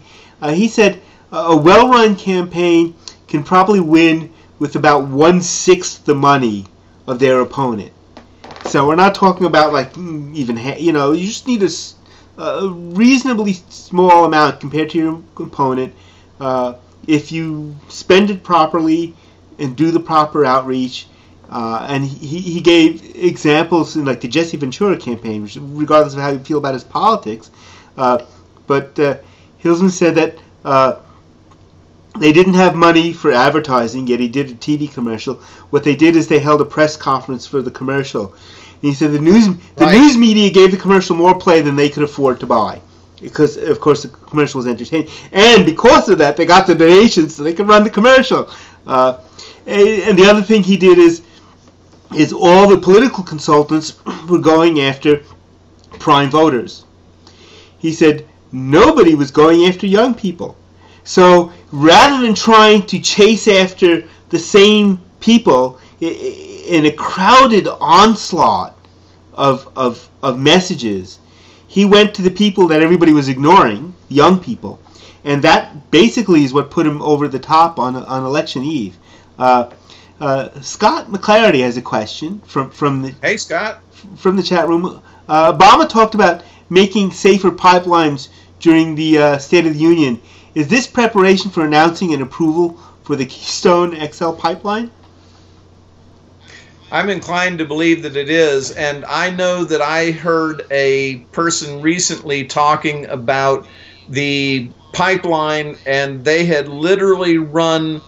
He said a well-run campaign can probably win with about 1/6 the money of their opponent. So we're not talking about like even, you know, you just need a reasonably small amount compared to your opponent. If you spend it properly and do the proper outreach, and he gave examples in like the Jesse Ventura campaign, which, regardless of how you feel about his politics, but Hillsman said that they didn't have money for advertising, yet he did a TV commercial. What they did is they held a press conference for the commercial. And he said the news media gave the commercial more play than they could afford to buy, because of course the commercial was entertaining, and because of that they got the donations so they could run the commercial. And the other thing he did is all the political consultants were going after prime voters. He said nobody was going after young people. So rather than trying to chase after the same people in a crowded onslaught of messages, he went to the people that everybody was ignoring, young people, and that basically is what put him over the top on election eve. Scott McClarity has a question from the Hey Scott, from the chat room. Obama talked about making safer pipelines during the State of the Union. Is this preparation for announcing an approval for the Keystone XL pipeline? I'm inclined to believe that it is, and I know that I heard a person recently talking about the pipeline, and they had literally run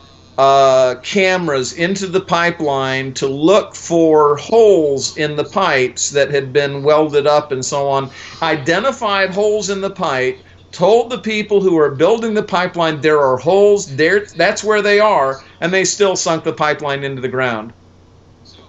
cameras into the pipeline to look for holes in the pipes that had been welded up and so on, identified holes in the pipe, told the people who are building the pipeline there are holes there, that's where they are, and they still sunk the pipeline into the ground.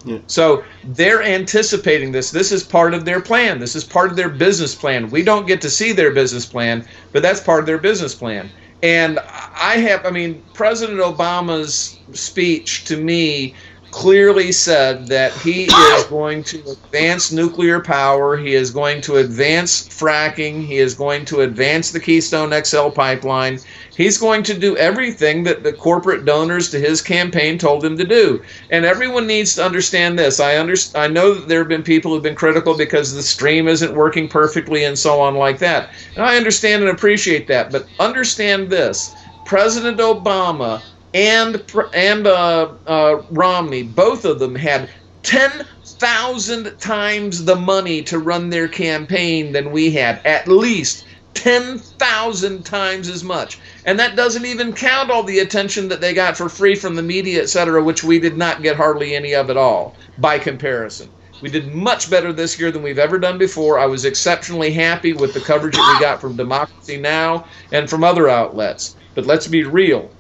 Yeah. So they're anticipating this. This is part of their plan. This is part of their business plan. We don't get to see their business plan, but that's part of their business plan. And I mean, President Obama's speech to me clearly said that he is going to advance nuclear power, he is going to advance fracking, he is going to advance the Keystone XL pipeline. He's going to do everything that the corporate donors to his campaign told him to do. And everyone needs to understand this. I know that there have been people who have been critical because the stream isn't working perfectly and so on like that. And I understand and appreciate that. But understand this. President Obama and Romney, both of them had 10,000 times the money to run their campaign than we had, at least 10,000 times as much. And that doesn't even count all the attention that they got for free from the media, etc., which we did not get hardly any of at all, by comparison. We did much better this year than we've ever done before. I was exceptionally happy with the coverage that we got from Democracy Now! And from other outlets. But let's be real.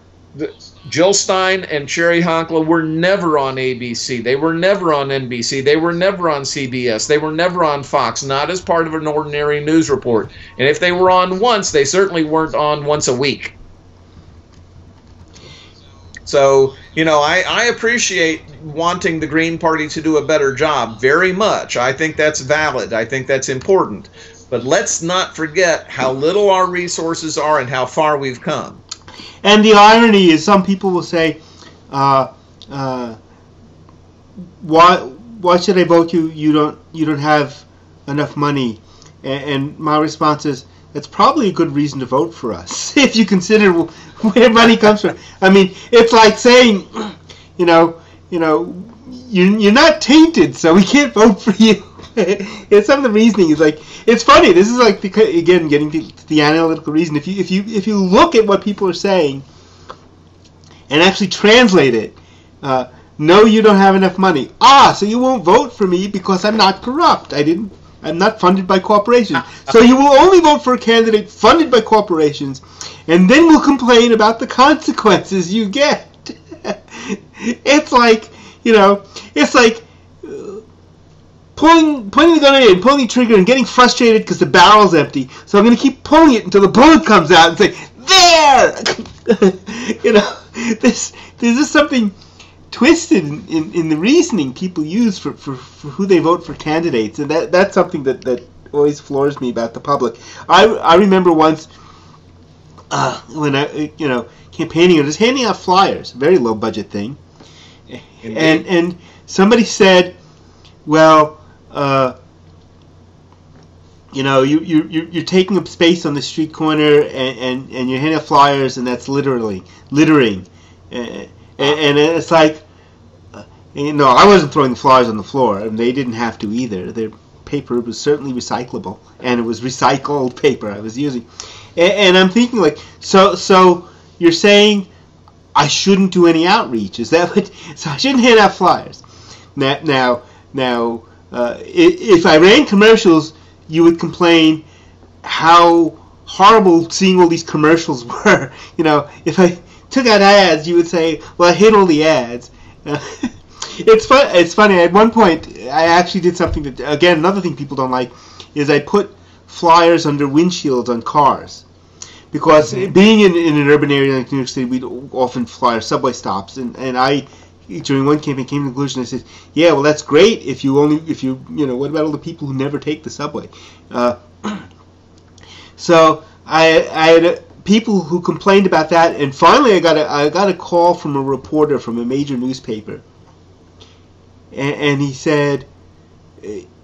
Jill Stein and Sherry Honkla were never on ABC. They were never on NBC. They were never on CBS. They were never on Fox, not as part of an ordinary news report. And if they were on once, they certainly weren't on once a week. So, you know, I appreciate wanting the Green Party to do a better job very much. I think that's valid. I think that's important. But let's not forget how little our resources are and how far we've come. And the irony is, some people will say, why should I vote you? You don't have enough money. And my response is, that's probably a good reason to vote for us, if you consider where money comes from. I mean, it's like saying, you're not tainted, so we can't vote for you. It's some of the reasoning is like, it's funny. This is like, again, getting to the analytical reason. If you look at what people are saying and actually translate it, no, you don't have enough money. So you won't vote for me because I'm not corrupt. I'm not funded by corporations. So you will only vote for a candidate funded by corporations, and then we'll complain about the consequences you get. It's like, it's like pointing the gun in, pulling the trigger, and getting frustrated because the barrel's empty. So I'm going to keep pulling it until the bullet comes out and say, there! There's just something twisted in the reasoning people use for who they vote for candidates, and that's something that always floors me about the public. I remember once when I campaigning, I was handing out flyers, a very low budget thing, and somebody said, well, you're taking up space on the street corner and you're handing out flyers, and that's littering. And it's like, I wasn't throwing the flyers on the floor, and they didn't have to either. Their paper was certainly recyclable, and it was recycled paper I was using. And I'm thinking, like, so you're saying I shouldn't do any outreach? Is that what? So I shouldn't hand out flyers. Now, if I ran commercials, you would complain how horrible seeing all these commercials were. If I took out ads, you would say, well, I hate all the ads. It's funny. At one point, I actually did something that, again, another thing people don't like, is I put flyers under windshields on cars. Because being in an urban area like New York City, we'd often fly subway stops. And I, during one campaign, came to the conclusion, I said, yeah, well, that's great if you, what about all the people who never take the subway? So I had people who complained about that, and finally I got a call from a reporter from a major newspaper, and he said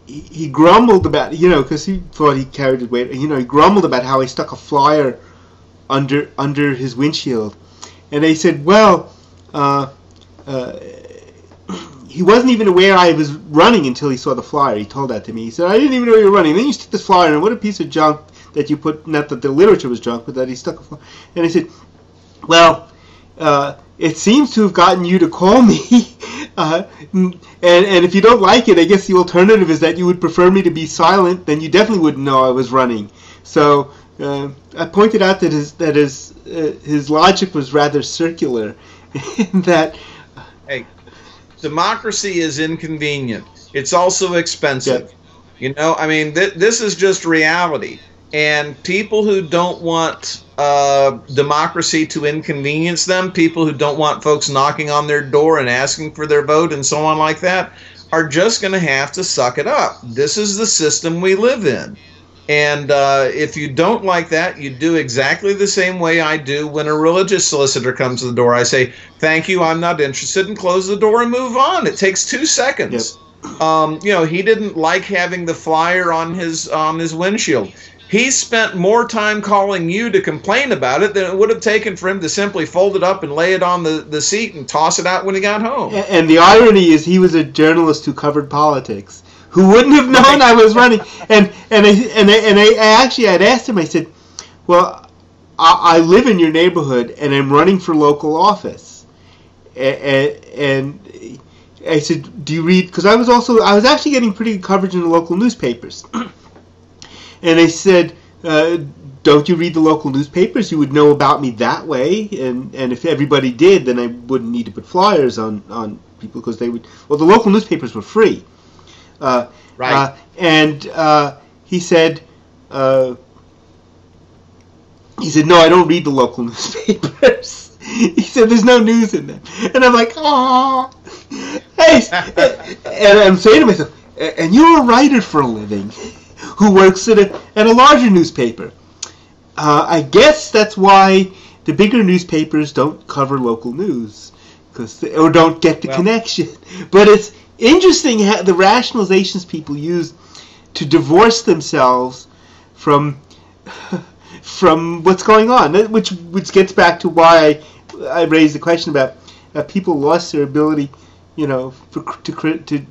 he grumbled about, because he thought he carried his weight, he grumbled about how he stuck a flyer under his windshield, and they said, well, he wasn't even aware I was running until he saw the flyer. He told that to me. He said, I didn't even know you were running. Then you stick this flyer in, and what a piece of junk that you put, not that the literature was junk, but that he stuck a flyer. And I said, well, it seems to have gotten you to call me, and if you don't like it, I guess the alternative is that you would prefer me to be silent, then you definitely wouldn't know I was running. So I pointed out that his logic was rather circular, in that... Hey, democracy is inconvenient. It's also expensive. Yep. This is just reality. And people who don't want democracy to inconvenience them, people who don't want folks knocking on their door and asking for their vote and so on like that, are just going to have to suck it up. This is the system we live in. And if you don't like that, you do exactly the same way I do when a religious solicitor comes to the door. I say, thank you, I'm not interested, and close the door and move on. It takes 2 seconds. Yep. He didn't like having the flyer on his windshield. He spent more time calling you to complain about it than it would have taken for him to simply fold it up and lay it on the seat and toss it out when he got home. And the irony is he was a journalist who covered politics, who wouldn't have known I was running. And I actually had asked him, I said, well, I live in your neighborhood and I'm running for local office. And I said, do you read? Because I was actually getting pretty good coverage in the local newspapers. And I said, do don't you read the local newspapers? You would know about me that way, and if everybody did, then I wouldn't need to put flyers on people, because they would. Well, the local newspapers were free, right? He said, no, I don't read the local newspapers. He said, there's no news in them, and I'm like, oh, hey, and I'm saying to myself, and you're a writer for a living, who works at a larger newspaper. I guess that's why the bigger newspapers don't cover local news, or don't get the connection. But it's interesting how the rationalizations people use to divorce themselves from what's going on, which gets back to why I raised the question about people lost their ability, to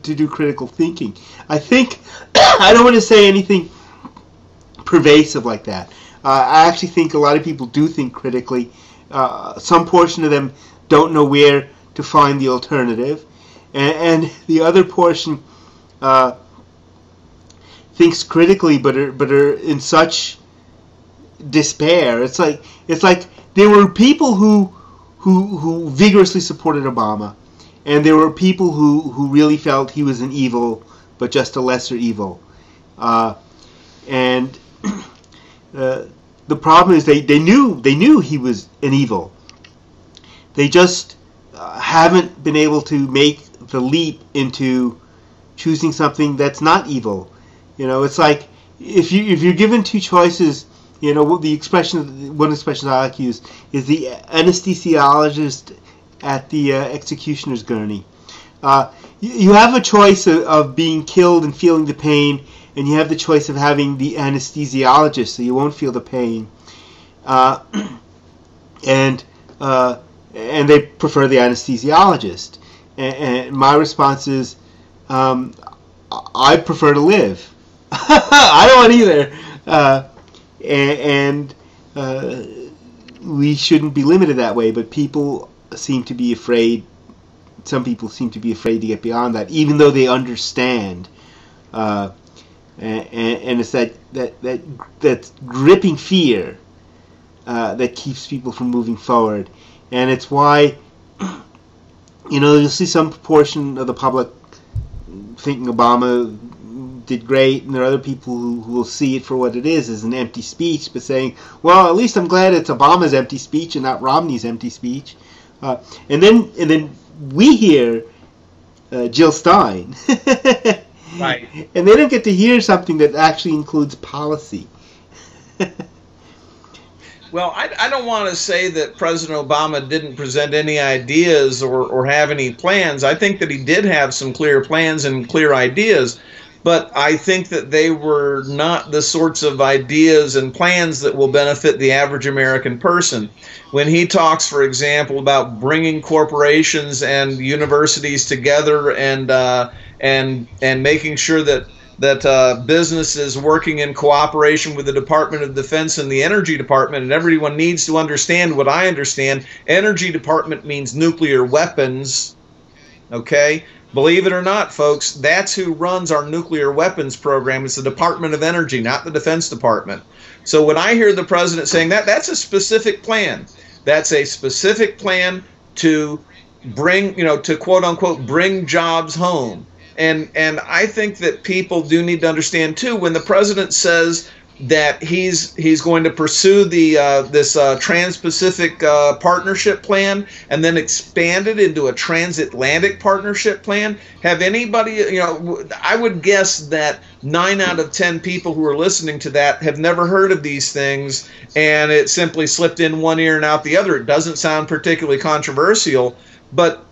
do critical thinking. I think I don't want to say anything pervasive like that. I actually think a lot of people do think critically. Some portion of them don't know where to find the alternative, and the other portion thinks critically, but are in such despair. It's like there were people who vigorously supported Obama, and there were people who really felt he was an evil, but just a lesser evil, and. The problem is they knew he was an evil. They just haven't been able to make the leap into choosing something that's not evil. It's like if you're given two choices. One expression I like to use is the anesthesiologist at the executioner's gurney. You have a choice of being killed and feeling the pain, and you have the choice of having the anesthesiologist, so you won't feel the pain. And they prefer the anesthesiologist. And my response is, I prefer to live. I don't either. And we shouldn't be limited that way, but people seem to be afraid. Some people seem to be afraid to get beyond that, even though they understand. And it's that gripping fear that keeps people from moving forward. And it's why, you'll see some portion of the public thinking Obama did great, and there are other people who will see it for what it is, as an empty speech, but saying, well, at least I'm glad it's Obama's empty speech and not Romney's empty speech. And then we hear Jill Stein. Right. And they don't get to hear something that actually includes policy. Well, I don't want to say that President Obama didn't present any ideas or have any plans. I think that he did have some clear plans and clear ideas, but I think that they were not the sorts of ideas and plans that will benefit the average American person. When he talks, for example, about bringing corporations and universities together and making sure that businesses working in cooperation with the Department of Defense and the Energy Department, and everyone needs to understand what I understand. Energy Department means nuclear weapons, okay? Believe it or not, folks, that's who runs our nuclear weapons program. It's the Department of Energy, not the Defense Department. So when I hear the president saying that, that's a specific plan. That's a specific plan to bring, to quote unquote, bring jobs home. And I think that people do need to understand too, when the president says that he's going to pursue this Trans-Pacific Partnership Plan and then expand it into a Transatlantic Partnership Plan. Have anybody, I would guess that 9 out of 10 people who are listening to that have never heard of these things, and it simply slipped in one ear and out the other. It doesn't sound particularly controversial, but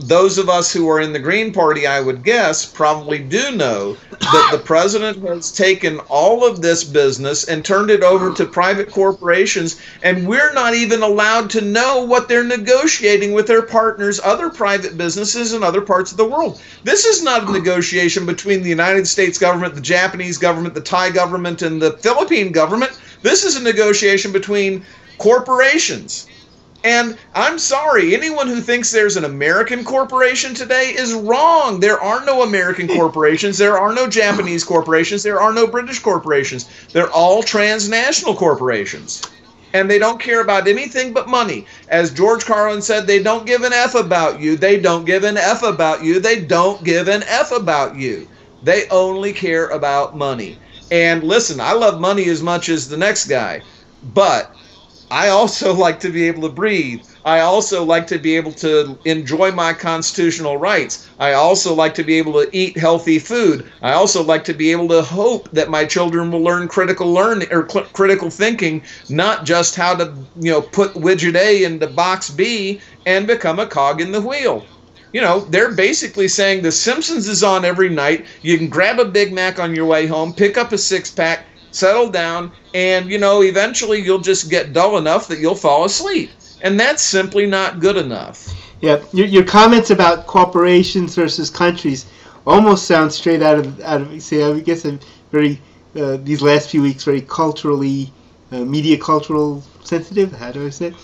those of us who are in the Green Party, I would guess, probably do know that the president has taken all of this business and turned it over to private corporations, and we're not even allowed to know what they're negotiating with their partners, other private businesses in other parts of the world. This is not a negotiation between the United States government, the Japanese government, the Thai government, and the Philippine government. This is a negotiation between corporations. And I'm sorry, anyone who thinks there's an American corporation today is wrong. There are no American corporations. There are no Japanese corporations. There are no British corporations. They're all transnational corporations. And they don't care about anything but money. As George Carlin said, they don't give an F about you. They don't give an F about you. They don't give an F about you. They only care about money. And listen, I love money as much as the next guy, but I also like to be able to breathe. I also like to be able to enjoy my constitutional rights. I also like to be able to eat healthy food. I also like to be able to hope that my children will learn critical thinking, not just how to, put widget A into box B and become a cog in the wheel. They're basically saying The Simpsons is on every night. You can grab a Big Mac on your way home, pick up a six-pack, settle down, and, eventually you'll just get dull enough that you'll fall asleep. And that's simply not good enough. Yeah, your comments about corporations versus countries almost sound straight out of say, I guess I'm very, these last few weeks, very culturally, media cultural sensitive. How do I say it?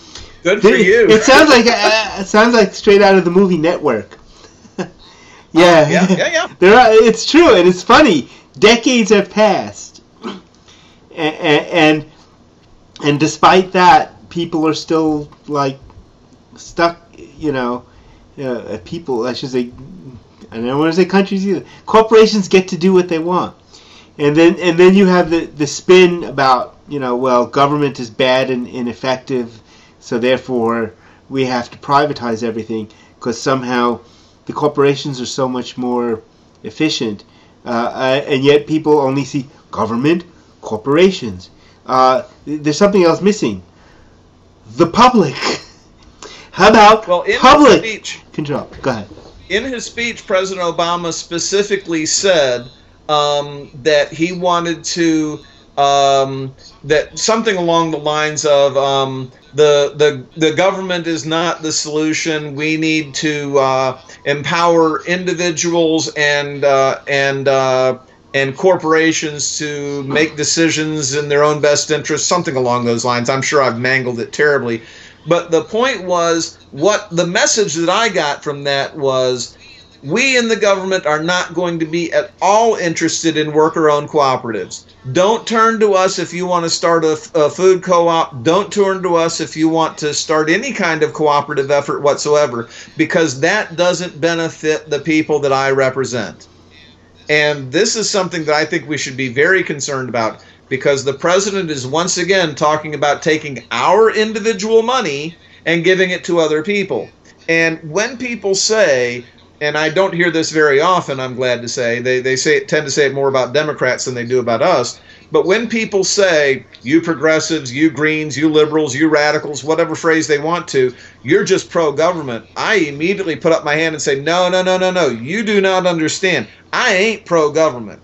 Good for you. It sounds like straight out of the movie Network. Yeah. It's true, and it's funny. Decades have passed, and despite that, people are still stuck. People. I should say. I don't want to say countries either. Corporations get to do what they want, and then you have the spin about government is bad and ineffective. So therefore, we have to privatize everything because somehow the corporations are so much more efficient, and yet people only see government, corporations. There's something else missing. The public. How about public control? Go ahead. In his speech, President Obama specifically said that he wanted to that something along the lines of the government is not the solution. We need to empower individuals and corporations to make decisions in their own best interest, something along those lines. I'm sure I've mangled it terribly. But the point was, what the message that I got from that was, we in the government are not going to be at all interested in worker-owned cooperatives. Don't turn to us if you want to start a food co-op. Don't turn to us if you want to start any kind of cooperative effort whatsoever, because that doesn't benefit the people that I represent. And this is something that I think we should be very concerned about, because the president is once again talking about taking our individual money and giving it to other people. And when people say, and I don't hear this very often, I'm glad to say, they tend to say it more about Democrats than they do about us, but when people say, you progressives, you Greens, you liberals, you radicals, whatever phrase they want to, you're just pro-government, I immediately put up my hand and say, no, you do not understand. I ain't pro-government.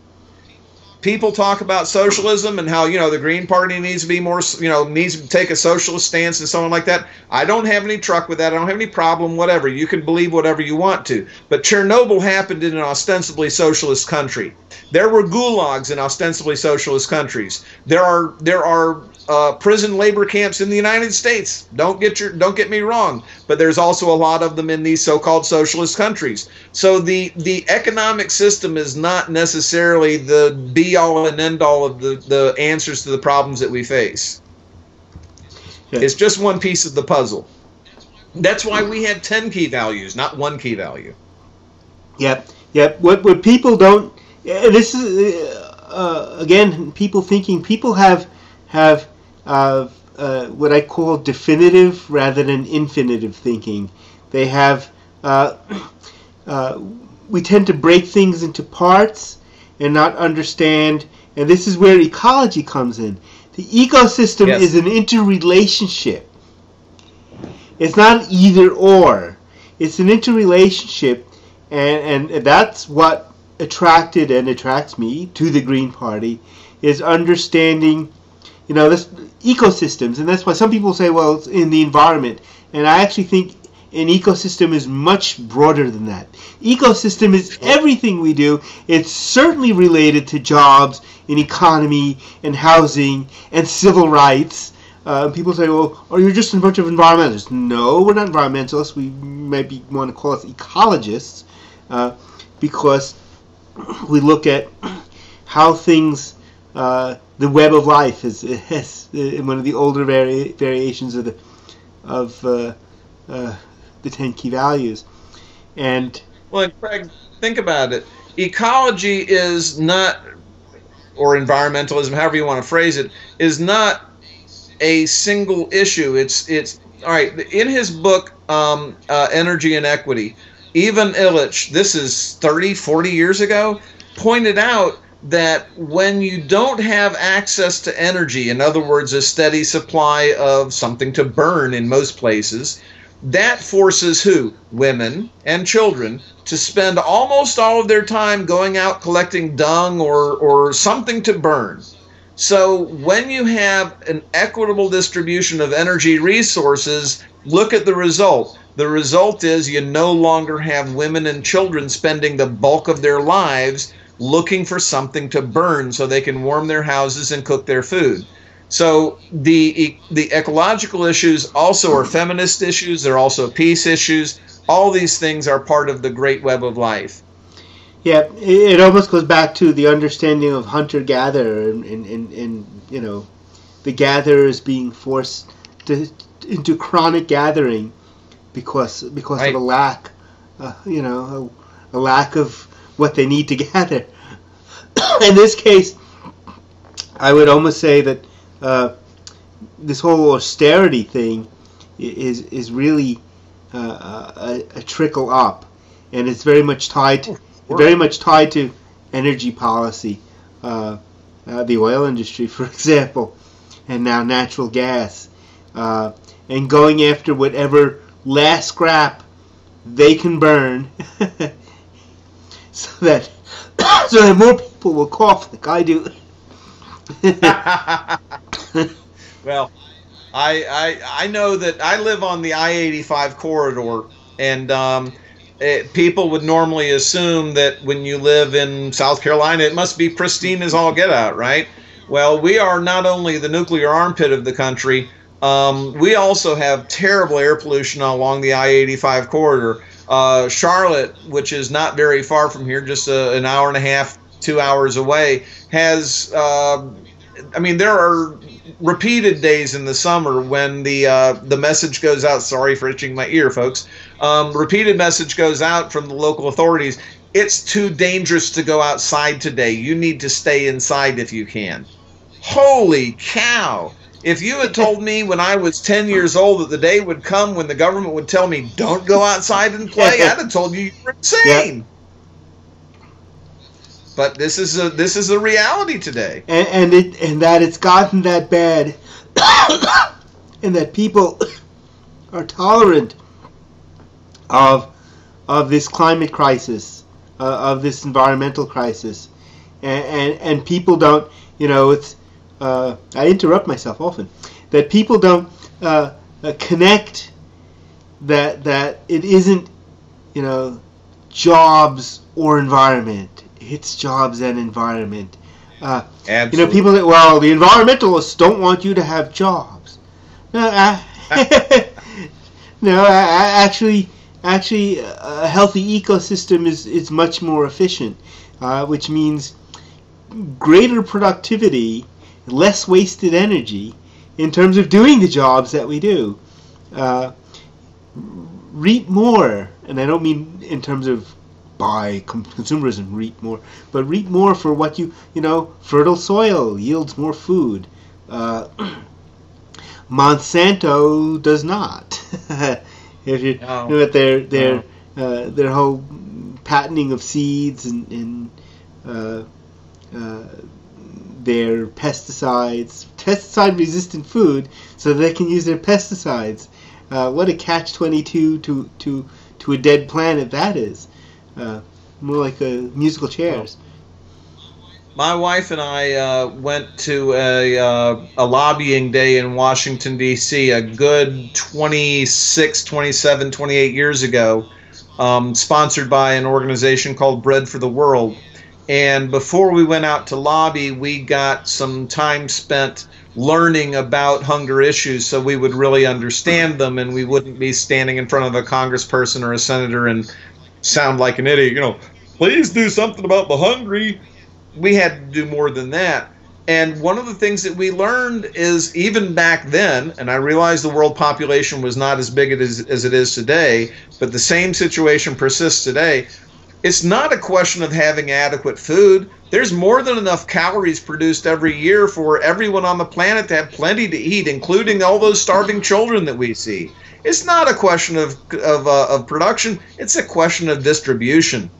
People talk about socialism and how, the Green Party needs to be more, needs to take a socialist stance and so on like that. I don't have any truck with that. I don't have any problem, whatever. You can believe whatever you want to. But Chernobyl happened in an ostensibly socialist country. There were gulags in ostensibly socialist countries. There are prison labor camps in the United States. Don't get me wrong, but there's also a lot of them in these so-called socialist countries. So the economic system is not necessarily the be-all and end-all of the answers to the problems that we face. Yeah. It's just one piece of the puzzle. That's why we have 10 key values, not one key value. Yep. What people don't. This is again, people thinking. People have what I call definitive rather than infinitive thinking. They have. We tend to break things into parts and not understand. And this is where ecology comes in. The ecosystem is an interrelationship. It's not either or. It's an interrelationship, and that's what attracted and attracts me to the Green Party, is understanding, this ecosystems. And that's why some people say, well, it's in the environment. And I actually think an ecosystem is much broader than that. Ecosystem is everything we do. It's certainly related to jobs and economy and housing and civil rights. People say, well, oh, you're just a bunch of environmentalists. No, we're not environmentalists. We maybe want to call us ecologists because we look at how things, the web of life is one of the older variations of the 10 key values. And well, Craig, think about it. Ecology is not, or environmentalism, however you want to phrase it, is not a single issue. It's all right. In his book, Energy and Equity, Ivan Illich, this is 30, 40 years ago, pointed out that when you don't have access to energy, in other words, a steady supply of something to burn in most places, that forces who? Women and children to spend almost all of their time going out collecting dung or something to burn. So when you have an equitable distribution of energy resources, look at the result. The result is you no longer have women and children spending the bulk of their lives looking for something to burn so they can warm their houses and cook their food. So the ecological issues also are feminist issues. They're also peace issues. All these things are part of the great web of life. Yeah, it almost goes back to the understanding of hunter-gatherer and you know, the gatherers being forced into chronic gathering because right. of a lack, you know, a lack of what they need to gather. In this case, I would almost say that this whole austerity thing is really a trickle up, and it's very much tied to energy policy, the oil industry, for example, and now natural gas, and going after whatever last scrap they can burn, so that more people will cough like I do. Well, I know that I live on the I-85 corridor, and people would normally assume that when you live in South Carolina, it must be pristine as all get out, right? Well, we are not only the nuclear armpit of the country, we also have terrible air pollution along the I-85 corridor. Charlotte, which is not very far from here, just an hour and a half, 2 hours away, has, I mean, there are repeated days in the summer when the message goes out, sorry for itching my ear, folks, repeated message goes out from the local authorities, it's too dangerous to go outside today. You need to stay inside if you can. Holy cow! If you had told me when I was 10 years old that the day would come when the government would tell me, don't go outside and play, I'd have told you were insane. Yep. But this is a reality today. And that it's gotten that bad, and that people are tolerant of this climate crisis, of this environmental crisis, and people don't, you know, it's. I interrupt myself often. That people don't connect that it isn't, you know, jobs or environment. It's jobs and environment. You know, people that, well, the environmentalists don't want you to have jobs. No, actually, a healthy ecosystem is much more efficient, which means greater productivity, less wasted energy in terms of doing the jobs that we do. Reap more, and I don't mean in terms of buy consumerism, reap more, but reap more for what you know, fertile soil yields more food. Monsanto does not. If you know what their whole patenting of seeds and their pesticide-resistant food, so they can use their pesticides. What a catch-22 to a dead planet that is. More like musical chairs. My wife and I went to a lobbying day in Washington, D.C. a good 26, 27, 28 years ago, sponsored by an organization called Bread for the World. And before we went out to lobby, we got some time spent learning about hunger issues so we would really understand them, and we wouldn't be standing in front of a congressperson or a senator and sound like an idiot, please do something about the hungry. We had to do more than that. And one of the things that we learned is, even back then, and I realize the world population was not as big as it is today, but the same situation persists today. It's not a question of having adequate food. There's more than enough calories produced every year for everyone on the planet to have plenty to eat, including all those starving children that we see. It's not a question of production. It's a question of distribution.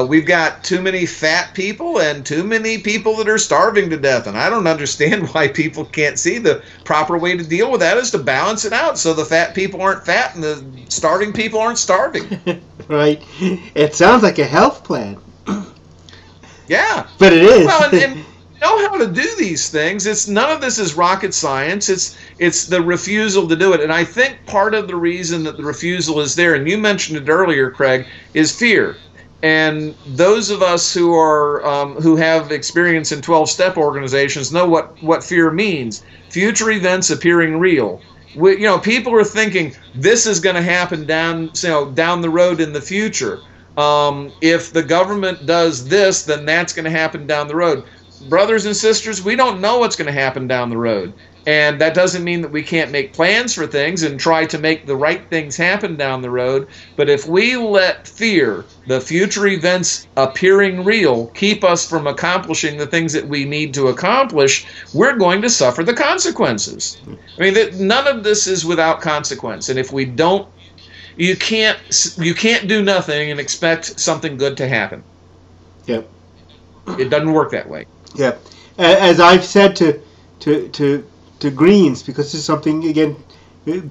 We've got too many fat people and too many people that are starving to death. And I don't understand why people can't see the proper way to deal with that is to balance it out so the fat people aren't fat and the starving people aren't starving. Right. It sounds like a health plan. Yeah. But it is. Well, and know how to do these things. It's none of this is rocket science. It's the refusal to do it. And I think part of the reason that the refusal is there, and you mentioned it earlier, Craig, is fear. And those of us who are who have experience in 12-step organizations know what fear means. Future events appearing real. People are thinking this is going to happen down the road in the future. If the government does this, then that's going to happen down the road. Brothers and sisters, we don't know what's going to happen down the road. And that doesn't mean that we can't make plans for things and try to make the right things happen down the road. But if we let fear, the future events appearing real, keep us from accomplishing the things that we need to accomplish, we're going to suffer the consequences. I mean, none of this is without consequence. And if we don't, you can't do nothing and expect something good to happen. Yep. It doesn't work that way. Yeah. As I've said to Greens, because this is something, again,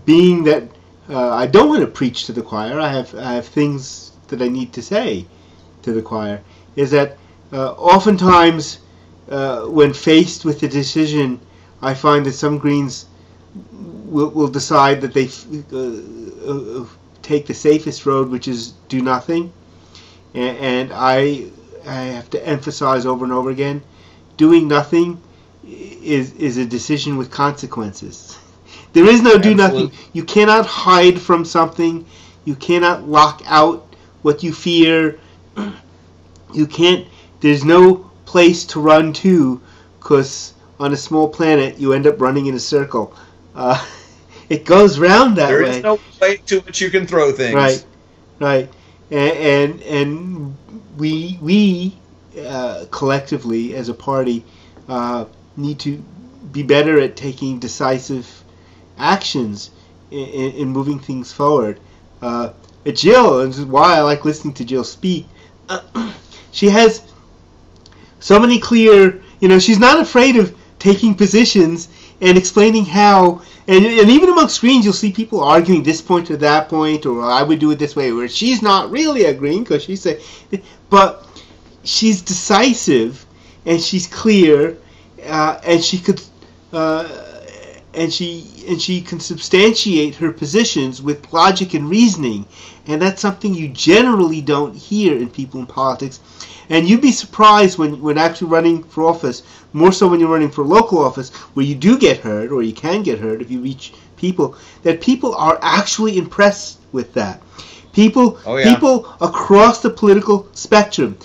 being that I don't want to preach to the choir, I have things that I need to say to the choir, is that oftentimes when faced with a decision, I find that some Greens will decide that they take the safest road, which is do nothing, and I have to emphasize over and over again, doing nothing is a decision with consequences. There is no do nothing. You cannot hide from something. You cannot lock out what you fear. You can't. There's no place to run to, because on a small planet you end up running in a circle. It goes round that way. There is no way to which you can throw things. Right. And we collectively as a party need to be better at taking decisive actions in moving things forward. Jill, and this is why I like listening to Jill speak, she has so many clear, she's not afraid of taking positions and explaining how, and even amongst Greens you'll see people arguing this point or that point, or I would do it this way, where she's not really agreeing because she said, but she's decisive and she's clear, and she could, and she can substantiate her positions with logic and reasoning, and that's something you generally don't hear in people in politics. And you'd be surprised when actually running for office, more so when you're running for local office, where you do get heard, or you can get heard if you reach people, that people are actually impressed with that. People across the political spectrum.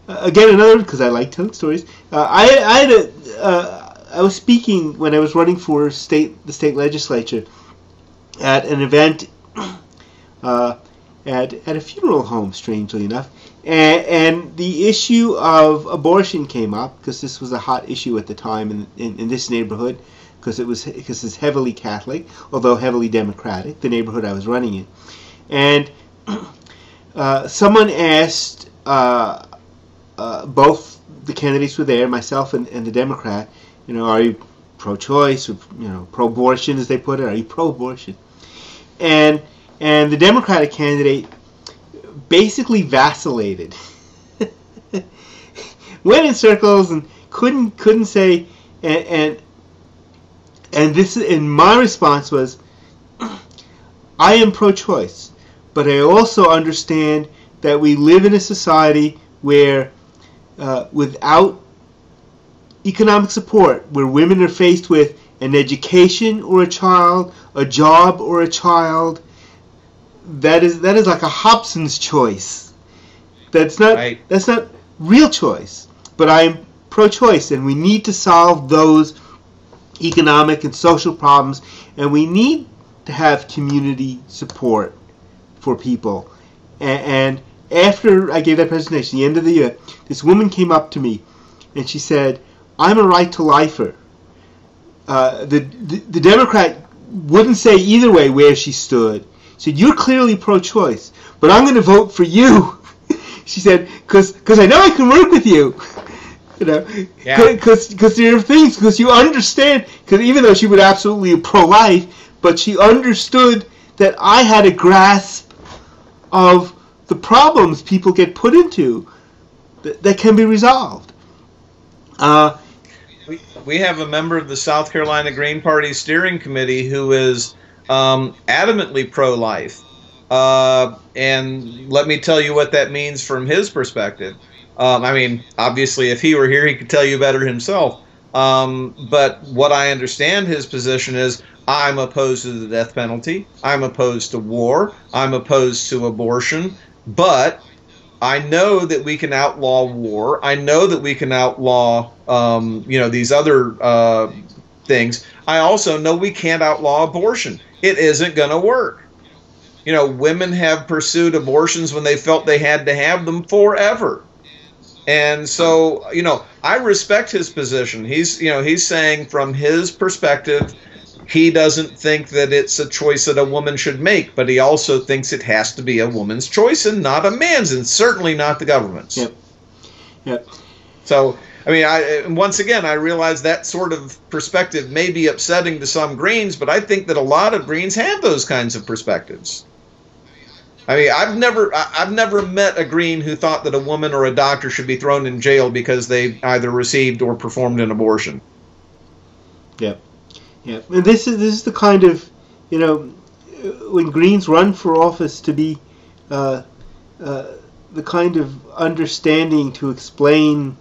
Again, another, because I like telling stories. I was speaking when I was running for the state legislature at an event at a funeral home, strangely enough, and the issue of abortion came up because this was a hot issue at the time in this neighborhood, because it's heavily Catholic, although heavily Democratic, the neighborhood I was running in, and someone asked. Both the candidates were there, myself and the Democrat, are you pro-choice or pro-abortion, as they put it? Are you pro-abortion? And the Democratic candidate basically vacillated, went in circles and couldn't say, and this, and my response was, I am pro-choice, but I also understand that we live in a society where without economic support where women are faced with an education or a child, a job or a child, that is like a Hobson's choice. That's not real choice. But I'm pro-choice, and we need to solve those economic and social problems, and we need to have community support for people. And after I gave that presentation, the end of the year, this woman came up to me and she said, "I'm a right-to-lifer." The Democrat wouldn't say either way where she stood. She said, "You're clearly pro-choice, but I'm going to vote for you." She said, "Because I know I can work with you." You know, because there are things, because you understand, because even though she was absolutely pro-life, but she understood that I had a grasp of the problems people get put into that can be resolved. We have a member of the South Carolina Green Party Steering Committee who is adamantly pro-life. And let me tell you what that means from his perspective. I mean, obviously, if he were here, he could tell you better himself. But what I understand his position is, I'm opposed to the death penalty. I'm opposed to war. I'm opposed to abortion. But I know that we can outlaw war. I know that we can outlaw, these other things. I also know we can't outlaw abortion. It isn't going to work. You know, women have pursued abortions when they felt they had to have them forever. And so, I respect his position. He's saying from his perspective, he doesn't think that it's a choice that a woman should make, but he also thinks it has to be a woman's choice and not a man's, and certainly not the government's. Yep. So, once again, I realize that sort of perspective may be upsetting to some Greens, but I think that a lot of Greens have those kinds of perspectives. I've never met a Green who thought that a woman or a doctor should be thrown in jail because they either received or performed an abortion. Yeah. And this is the kind of, when Greens run for office, to be the kind of understanding to explain,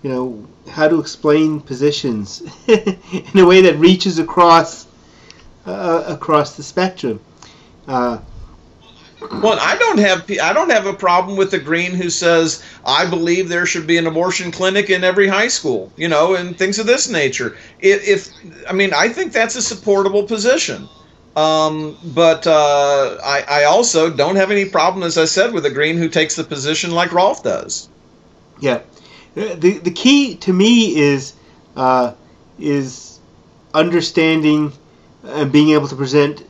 how to explain positions in a way that reaches across the spectrum. Well, I don't have a problem with the Green who says, I believe there should be an abortion clinic in every high school, and things of this nature. I think that's a supportable position. But I also don't have any problem, as I said, with a Green who takes the position like Rolf does. Yeah. The key to me is understanding and being able to present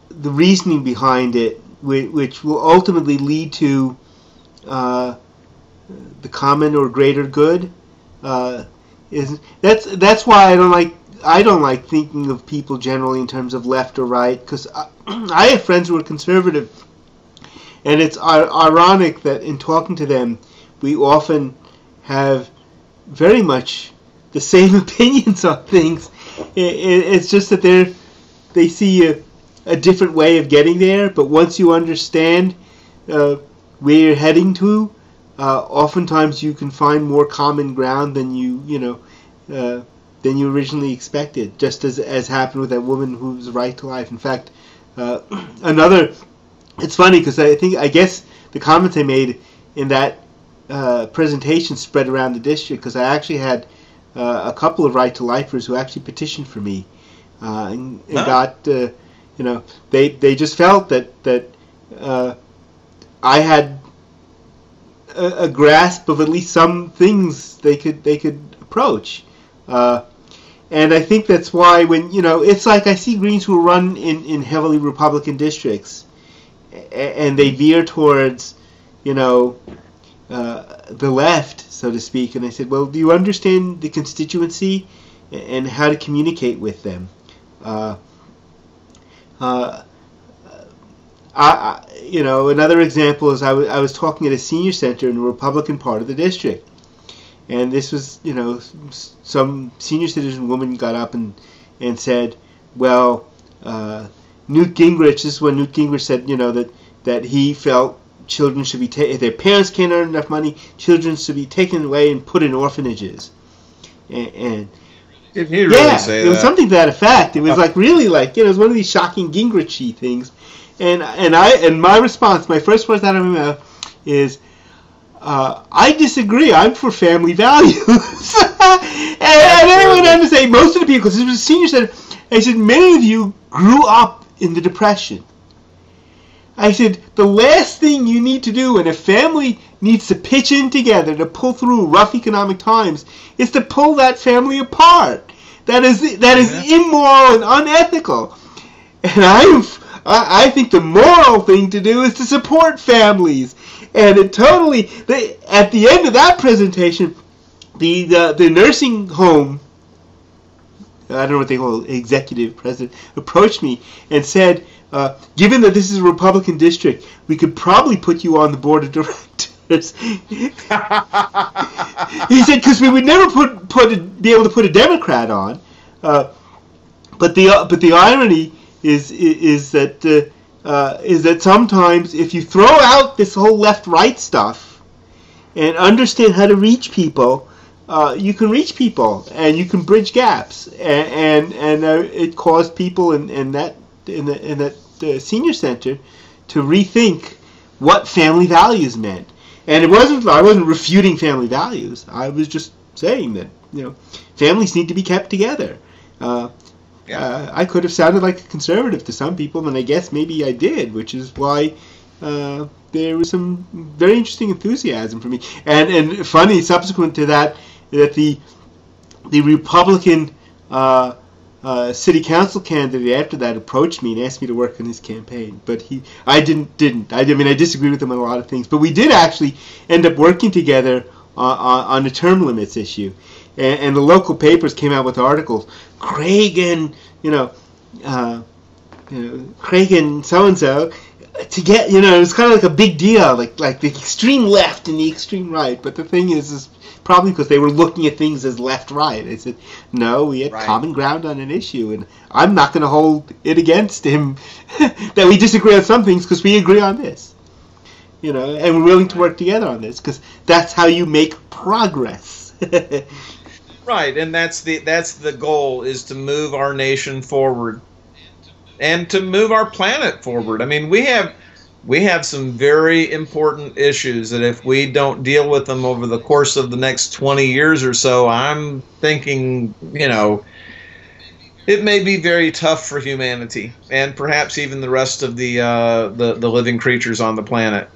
the reasoning behind it, which will ultimately lead to the common or greater good. That's why I don't like thinking of people generally in terms of left or right, because I have friends who are conservative, and it's ironic that in talking to them, we often have very much the same opinions on things. It's just that they see a different way of getting there, but once you understand where you're heading to, oftentimes you can find more common ground than you originally expected, just as happened with that woman who's right to life. In fact, it's funny because I guess the comments I made in that presentation spread around the district, because I actually had a couple of right to lifers who actually petitioned for me and got. They just felt that I had a grasp of at least some things they could approach, and I think that's why when it's like I see Greens who run in heavily Republican districts, and they veer towards the left, so to speak, and I said, well, do you understand the constituency and how to communicate with them? Another example is I was talking at a senior center in the Republican part of the district, and this was, some senior citizen woman got up and said, well, Newt Gingrich, this is when Newt Gingrich said, that he felt children should be if their parents can't earn enough money, children should be taken away and put in orphanages. And did he really say that? It was something to that effect. It was like really like, it was one of these shocking Gingrichi things. And my response, my first words out of my mouth is, I disagree. I'm for family values. and I went on to say, most of the people, because this was a senior center, I said, many of you grew up in the Depression. I said, the last thing you need to do when a family needs to pitch in together to pull through rough economic times is to pull that family apart. That is immoral and unethical. And I think the moral thing to do is to support families. And it totally, at the end of that presentation, the nursing home, I don't know what they call it, executive president, approached me and said, given that this is a Republican district, we could probably put you on the board of directors. He said, because we would never be able to put a Democrat on. But the irony is that sometimes if you throw out this whole left-right stuff and understand how to reach people, you can reach people and you can bridge gaps. And it caused people in that senior center to rethink what family values meant. And I wasn't refuting family values. I was just saying that families need to be kept together. I could have sounded like a conservative to some people, and I guess maybe I did, which is why there was some very interesting enthusiasm for me. And funny, subsequent to that the Republican city council candidate after that approached me and asked me to work on his campaign, but I didn't. I disagreed with him on a lot of things, but we did actually end up working together on the term limits issue, and the local papers came out with articles. Craig and Craig and so and so to get it was kind of like a big deal, like the extreme left and the extreme right. But the thing is probably because they were looking at things as left-right. I said, no, we had common ground on an issue, and I'm not going to hold it against him that we disagree on some things because we agree on this. And we're willing to work together on this because that's how you make progress. Right, and that's the goal, is to move our nation forward and to move our planet forward. I mean, we have some very important issues that if we don't deal with them over the course of the next 20 years or so, I'm thinking, it may be very tough for humanity and perhaps even the rest of the living creatures on the planet.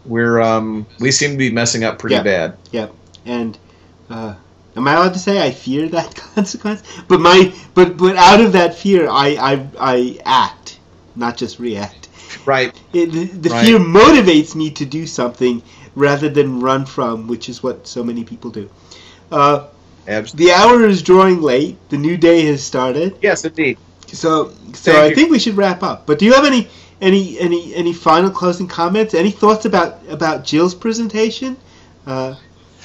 We seem to be messing up pretty bad. Yeah, and am I allowed to say I fear that consequence? But out of that fear, I act, not just react. Right. The fear motivates me to do something rather than run from, which is what so many people do. Absolutely. The hour is drawing late. The new day has started. Yes, indeed. So I think we should wrap up. But do you have any final closing comments? Any thoughts about Jill's presentation?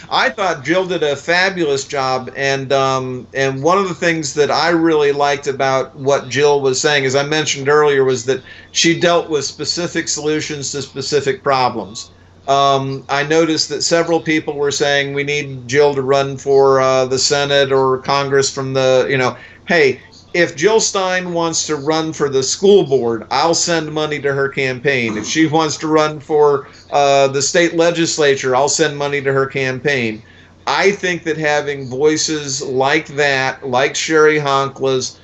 I thought Jill did a fabulous job, and one of the things that I really liked about what Jill was saying, as I mentioned earlier, was that she dealt with specific solutions to specific problems. I noticed that several people were saying we need Jill to run for the Senate or Congress from hey, if Jill Stein wants to run for the school board, I'll send money to her campaign. If she wants to run for the state legislature, I'll send money to her campaign. I think that having voices like that, like Sherry Honkla's,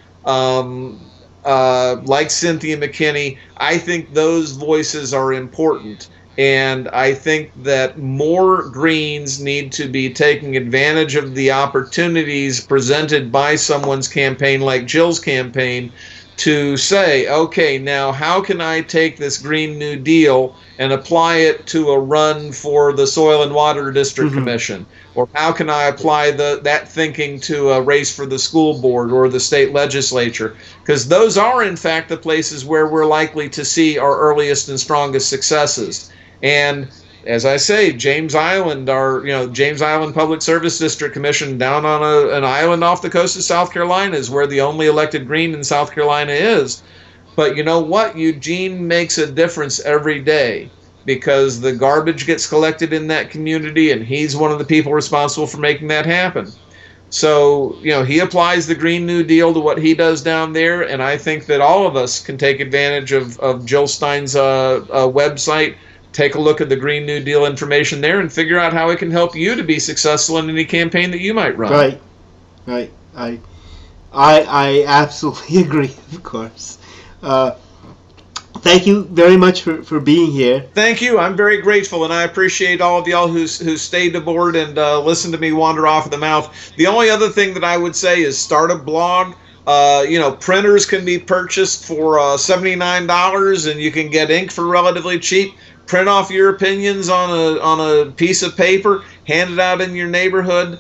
like Cynthia McKinney, I think those voices are important. And I think that more Greens need to be taking advantage of the opportunities presented by someone's campaign like Jill's campaign to say, okay, now how can I take this Green New Deal and apply it to a run for the Soil and Water District Commission? Or how can I apply that thinking to a race for the school board or the state legislature? Because those are, in fact, the places where we're likely to see our earliest and strongest successes. And as I say, James Island, James Island Public Service District Commission down on an island off the coast of South Carolina is where the only elected Green in South Carolina is. But you know what? Eugene makes a difference every day. because the garbage gets collected in that community, and he's one of the people responsible for making that happen. So, he applies the Green New Deal to what he does down there, and I think that all of us can take advantage of Jill Stein's website, take a look at the Green New Deal information there, and figure out how it can help you to be successful in any campaign that you might run. Right. I absolutely agree, of course. Thank you very much for being here. Thank you. I'm very grateful, and I appreciate all of y'all who stayed aboard and listened to me wander off of the mouth. The only other thing that I would say is start a blog. Printers can be purchased for $79, and you can get ink for relatively cheap. Print off your opinions on a piece of paper, hand it out in your neighborhood.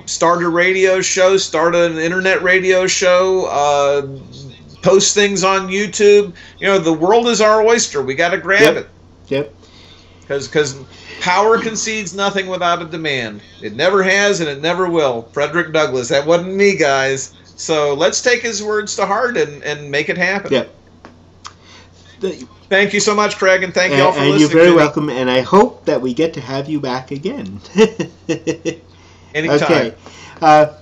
Start a radio show, start an internet radio show, post things on YouTube. The world is our oyster. We got to grab it. Yep. Because power concedes nothing without a demand. It never has, and it never will. Frederick Douglass. That wasn't me, guys. So let's take his words to heart and make it happen. Yep. Thank you so much, Craig, and thank you all for listening. And you're very welcome, and I hope that we get to have you back again. Anytime. Okay.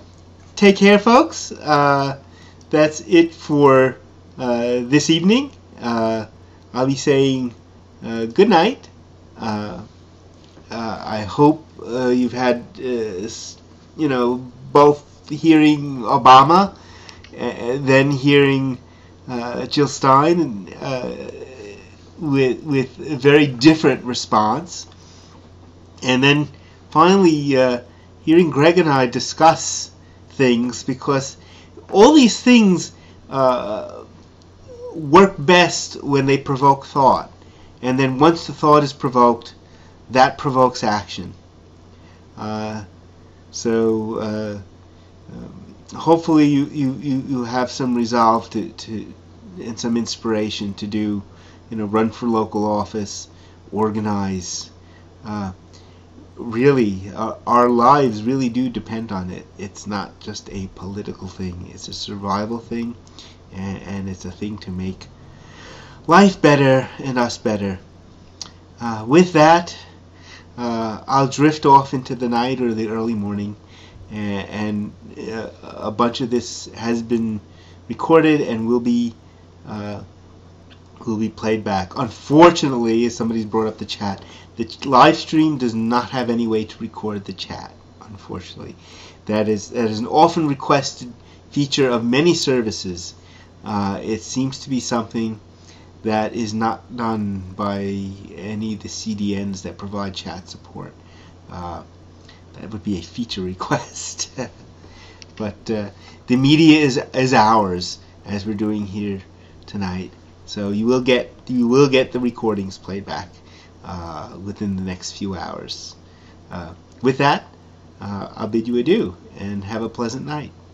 Take care, folks. That's it for this evening. I'll be saying good night. I hope you've had, both hearing Obama and then hearing Jill Stein with a very different response. And then finally hearing Greg and I discuss things, because all these things work best when they provoke thought. And then once the thought is provoked, that provokes action. So hopefully you have some resolve to and some inspiration to do, run for local office, organize. Really, our lives really do depend on it. It's not just a political thing. It's a survival thing, and it's a thing to make life better and us better. With that, I'll drift off into the night or the early morning, and a bunch of this has been recorded and will be played back. Unfortunately, as somebody's brought up the chat, the live stream does not have any way to record the chat. Unfortunately, that is an often requested feature of many services. It seems to be something that is not done by any of the CDNs that provide chat support. That would be a feature request. But the media is ours, as we're doing here tonight. So you will get the recordings played back within the next few hours. With that, I'll bid you adieu and have a pleasant night.